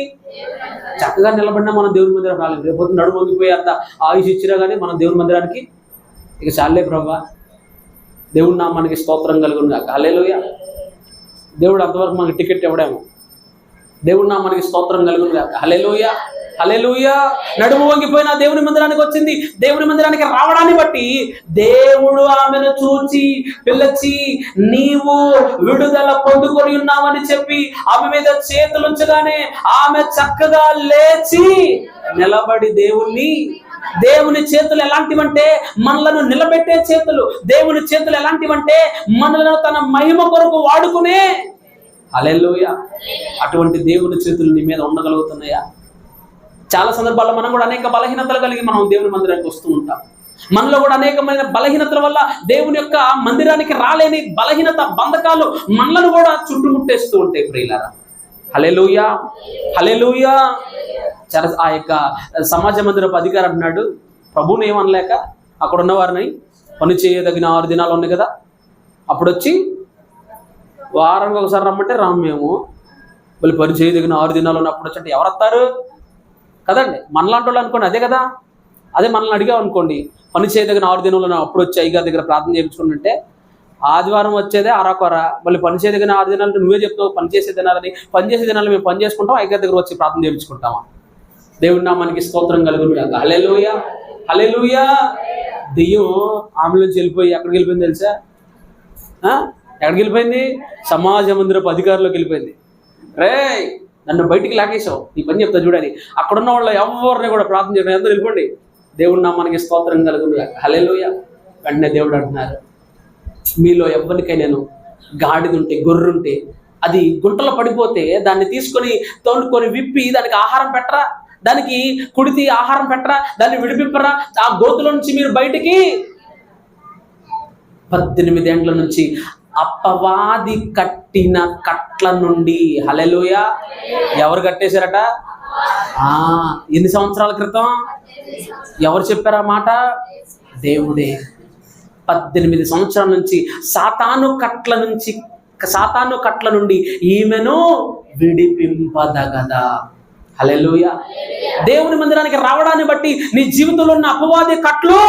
చక్కగా నిలబడినా మనం దేవుని మందిరం రాలేదు. రేపు నడుము వంగిపోయి అంత ఆయుష్ ఇచ్చినా కానీ మనం దేవుని మందిరానికి ఇక చాలే ప్రభా. దేవుడి నామానికి స్తోత్రం కలుగును కాక. హల్లెలూయా. దేవుడు అంతవరకు మనకి టికెట్ ఇవ్వడేమో. దేవుడి నామానికి స్తోత్రం కలుగును కాక. హల్లెలూయా. హల్లెలూయా. నడుము వంగిపోయినా దేవుని మందిరానికి వచ్చింది. దేవుని మందిరానికి రావడాన్ని బట్టి దేవుడు ఆమెను చూచి పిలిచి, నీవు విడుదల పొందుకొని ఉన్నావని చెప్పి ఆమె మీద చేతులుంచగానే ఆమె చక్కగా లేచి నిలబడి దేవుని చేతులు ఎలాంటివంటే మనలను నిలబెట్టే చేతులు. దేవుని చేతులు ఎలాంటివంటే మనలను తన మహిమ కొరకు వాడుకునే. హల్లెలూయా. అటువంటి దేవుని చేతులు నీ మీద ఉండగలుగుతున్నాయా? చాలా సందర్భాల్లో మనం కూడా అనేక బలహీనతలు కలిగి మనం దేవుని మందిరానికి వస్తూ ఉంటాం. మనలో కూడా అనేకమైన బలహీనతల వల్ల దేవుని యొక్క మందిరానికి రాలేని బలహీనత బంధకాలు మనలను కూడా చుట్టుముట్టేస్తూ ఉంటాయి ప్రియులారా. హల్లెలూయా. హల్లెలూయా. ఆ యొక్క సమాజ మందిరపు అధికారి అంటున్నాడు, ప్రభువుని ఏమనలేక అక్కడ ఉన్న వారిని పని చేయదగిన 6 దినాలు ఉన్నాయి కదా, అప్పుడు వచ్చి వారానికి ఒకసారి రమ్మంటే రాము మేము. మళ్ళీ పని చేయదగిన 6 దినాలు ఉన్నప్పుడు వచ్చి అంటే ఎవరు వస్తారు కదండి? మనలాంటి వాళ్ళు అనుకోండి, అదే కదా. అదే మనల్ని అడిగాం అనుకోండి, పని చేయదగిన 6 దినాలు అప్పుడు వచ్చి అయ్యగారి దగ్గర ప్రార్థన చేయించుకుంటుంటే ఆదివారం వచ్చేదే అరాకొర, మళ్ళీ పని చేయదగిన 6 దినాలు నువ్వే చెప్తావు పని చేసే దినాలని. పని చేసే దినాలు మేము పని చేసుకుంటాం, అయ్యగారి దగ్గర వచ్చి ప్రార్థన చేయించుకుంటామా? దేవుడి నామానికి స్తోత్రం కలుగును కాక. హల్లెలూయా. హల్లెలూయా. దెయ్యం ఆమెలోంచి వెళ్ళిపోయి ఎక్కడికి వెళ్ళిపోయింది తెలుసా? ఎక్కడికి వెళ్ళిపోయింది? సమాజ మందిరపు అధికారులకు వెళ్ళిపోయింది. రే నన్ను బయటికి లాగేసావు, నీ పని చెప్తా చూడాలి. అక్కడున్న వాళ్ళు ఎవరిని కూడా ప్రార్థన చేయడం, అందరూ వెళ్ళిపోండి. దేవుడి నామానికి స్తోత్రం కలుగును కాక. హల్లెలూయా. వెంటనే దేవుడు అంటున్నారు, మీలో ఎవరికైనాను గాడిద ఉంటే, గొర్రుంటే అది గుంటలో పడిపోతే దాన్ని తీసుకొని తోలుకొని విప్పి దానికి ఆహారం పెట్టరా? దానికి కుడితి ఆహారం పెట్టరా? దాన్ని విడిపింపరా? ఆ గోతుల నుంచి మీరు బయటికి 18 ఏండ్ల నుంచి అపవాది కట్టిన కట్ల నుండి. హల్లెలూయా. ఎవరు కట్టేశారట? ఎన్ని సంవత్సరాల క్రితం? ఎవరు చెప్పారా మాట? దేవుడే. 18 సంవత్సరాల నుంచి సాతాను కట్ల నుండి ఈమెను విడిపింపదగదా. హల్లెలూయా. దేవుని మందిరానికి రావడాన్ని బట్టి నీ జీవితంలో ఉన్న అపవాది కట్లు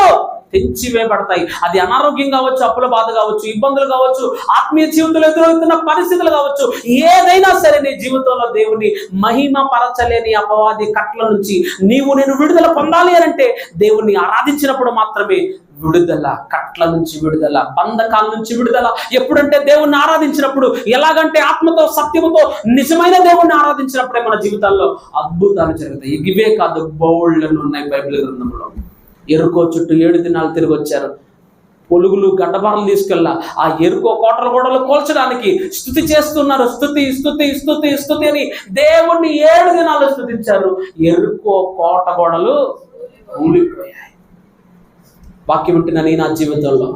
తెంచివేయబడతాయి. అది అనారోగ్యం కావచ్చు, అప్పుల బాధ కావచ్చు, ఇబ్బందులు కావచ్చు, ఆత్మీయ జీవితంలో ఎదురవుతున్న పరిస్థితులు కావచ్చు, ఏదైనా సరే నీ జీవితంలో దేవుని మహిమ పరచలేని అపవాది కట్ల నుంచి నేను విడుదల పొందాలి అంటే దేవుణ్ణి ఆరాధించినప్పుడు మాత్రమే విడుదల. కట్ల నుంచి విడుదల, బంధకాల నుంచి విడుదల. ఎప్పుడంటే దేవుణ్ణి ఆరాధించినప్పుడు, ఎలాగంటే ఆత్మతో సత్యముతో నిజమైన దేవుణ్ణి ఆరాధించినప్పుడే మన జీవితాల్లో అద్భుతాలు జరుగుతాయి. ఇవే కాదు, బౌళ్ళను ఉన్నాయి బైబిల్ గ్రంథంలో. ఎరుకో చుట్టూ 7 దినాలు తిరిగి వచ్చారు. పొలుగులు గడ్డబారలు తీసుకెళ్ళా ఆ ఎరుకో కోటల గోడలు కోల్చడానికి స్తుతి చేస్తున్నారు. స్తుతి అని దేవుణ్ణి 7 దినాలు స్తుతించారు. ఎరుకో కోట గోడలు కూలిపోయాయి. వాక్యం వింటున్న నీ నా జీవితంలో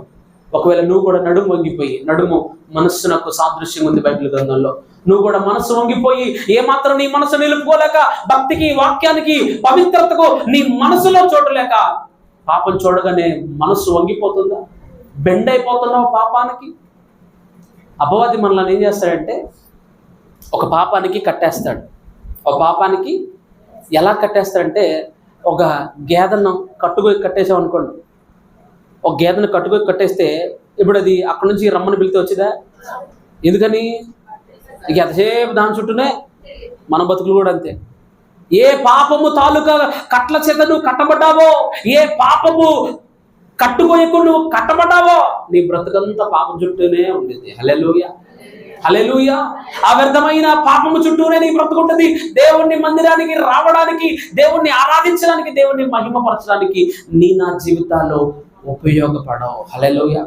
ఒకవేళ నువ్వు కూడా నడుము వంగిపోయి, నడుము మనస్సునకు సాదృశ్యం ఉంది బైబిల్ గ్రంథంలో, నువ్వు కూడా మనస్సు వంగిపోయి ఏమాత్రం నీ మనసు నిలుపుకోలేక, భక్తికి, వాక్యానికి, పవిత్రతకు నీ మనసులో చోటు లేక, పాపం చూడగానే మనస్సు వంగిపోతుందా? బెండ్ అయిపోతున్నావు పాపానికి. అపవాది మనల్ని ఏం చేస్తాడంటే ఒక పాపానికి కట్టేస్తాడు. ఒక పాపానికి ఎలా కట్టేస్తాడంటే, ఒక గేదెను కట్టుకొని కట్టేసావు అనుకోండి. ఒక గేదెను కట్టుకొని కట్టేస్తే ఇప్పుడు అది అక్కడి నుంచి రమ్మని పిలితే వచ్చిందా? ఎందుకని? ఇక ఎంతసేపు దాని చుట్టూనే. మన బతుకులు కూడా అంతే. ఏ పాపము తాలూకా కట్ల చేత నువ్వు కట్టబడ్డావో, ఏ పాపము కట్టుకోయకు నువ్వు కట్టబడ్డావో, నీ బ్రతుకంతా పాపం చుట్టూనే ఉండేది. హల్లెలూయా. హల్లెలూయా. ఆ వ్యర్థమైన పాపము చుట్టూనే నీ బ్రతుకుంటుంది. దేవుణ్ణి మందిరానికి రావడానికి, దేవుణ్ణి ఆరాధించడానికి, దేవుణ్ణి మహిమపరచడానికి నా జీవితాల్లో ఉపయోగపడవు. హల్లెలూయా.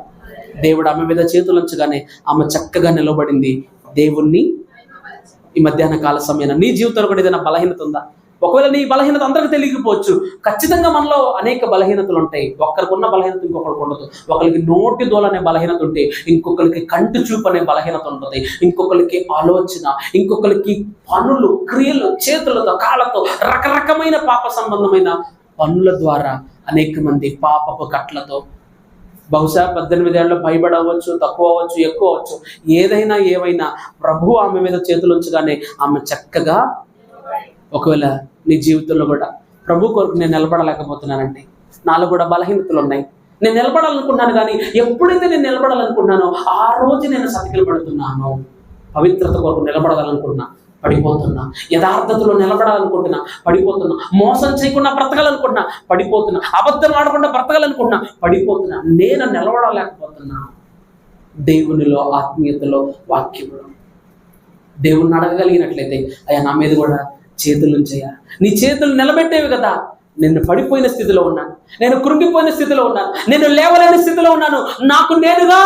దేవుడు ఆమె మీద చేతులుంచగానే ఆమె చక్కగా నిలబడింది. దేవుణ్ణి ఈ మధ్యాహ్న కాల సమయాన నీ జీవితంలో కూడా ఏదైనా బలహీనత ఉందా? ఒకవేళ నీ బలహీనత అందరికి తెలియకపోవచ్చు. ఖచ్చితంగా మనలో అనేక బలహీనతలు ఉంటాయి. ఒక్కరికి ఉన్న బలహీనత ఇంకొకరికి ఉండదు. ఒకరికి నోటి దోల అనే బలహీనత ఉంటే ఇంకొకరికి కంటి చూపు అనే బలహీనత ఉంటుంది. ఇంకొకరికి ఆలోచన, ఇంకొకరికి పనులు, క్రియలు, చేతులతో, కాళ్ళతో, రకరకమైన పాప సంబంధమైన పనుల ద్వారా అనేక మంది పాపపు కట్లతో, బహుశా 18 ఏళ్ళలో భయపడవచ్చు, తక్కువ అవ్వచ్చు, ఎక్కువ అవ్వచ్చు, ఏమైనా ప్రభు ఆమె మీద చేతులు ఉంచగానే ఆమె చక్కగా, ఒకవేళ నీ జీవితంలో కూడా ప్రభు కొరకు నేను నిలబడలేకపోతున్నానండి, నాలో కూడా బలహీనతలు ఉన్నాయి, నేను నిలబడాలనుకున్నాను కానీ ఎప్పుడైతే నేను నిలబడాలనుకున్నానో ఆ రోజు నేను సతికిలు పడుతున్నాను, పవిత్రత కొరకు నిలబడాలనుకుంటున్నా, పడిపోతున్నా, యథార్థతలో నిలబడాలనుకుంటున్నా, పడిపోతున్నా, మోసం చేయకుండా బ్రతకాలనుకుంటున్నా, పడిపోతున్నా, అబద్ధం ఆడకుండా బ్రతకాలనుకుంటున్నా, పడిపోతున్నా, నేను నిలబడలేకపోతున్నా. దేవునిలో, ఆత్మీయతలో, వాక్యంలో దేవుణ్ణి అడగగలిగినట్లయితే అయ్యా నా మీద కూడా చేతులు ఉంచయ్యా, నీ చేతులు నిలబెట్టేవి కదా. నేను పడిపోయిన స్థితిలో ఉన్నాను, నేను కృంగిపోయిన స్థితిలో ఉన్నాను, నేను లేవలేని స్థితిలో ఉన్నాను, నాకు నేనుగా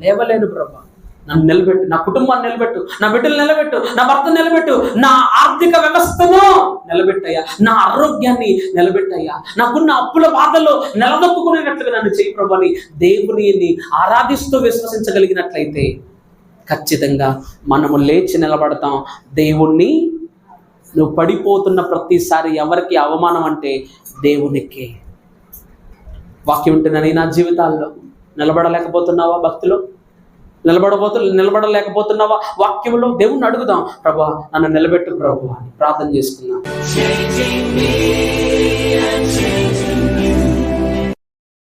లేవలేను ప్రభా, నన్ను నిలబెట్టు, నా కుటుంబాన్ని నిలబెట్టు, నా బిడ్డలు నిలబెట్టు, నా భర్తను నిలబెట్టు, నా ఆర్థిక వ్యవస్థను నిలబెట్టయ్యా, నా ఆరోగ్యాన్ని నిలబెట్టయ్యా, నాకున్న అప్పుల బాధల్లో నిలదొక్కుకునేటట్లుగా నన్ను చేయి ప్రభు అని దేవుని ఆరాధిస్తూ విశ్వసించగలిగినట్లయితే ఖచ్చితంగా మనము లేచి నిలబడతాం. దేవుణ్ణి నువ్వు పడిపోతున్న ప్రతిసారి ఎవరికి అవమానం అంటే దేవునికే. వాక్యం ఉంటుందని నా జీవితాల్లో నిలబడలేకపోతున్నావా? భక్తిలో నిలబడలేకపోతున్నావా? వాక్యంలో దేవుణ్ణి అడుగుదాం, ప్రభా నన్ను నిలబెట్టు ప్రభు అని ప్రార్థన చేసుకుందాం.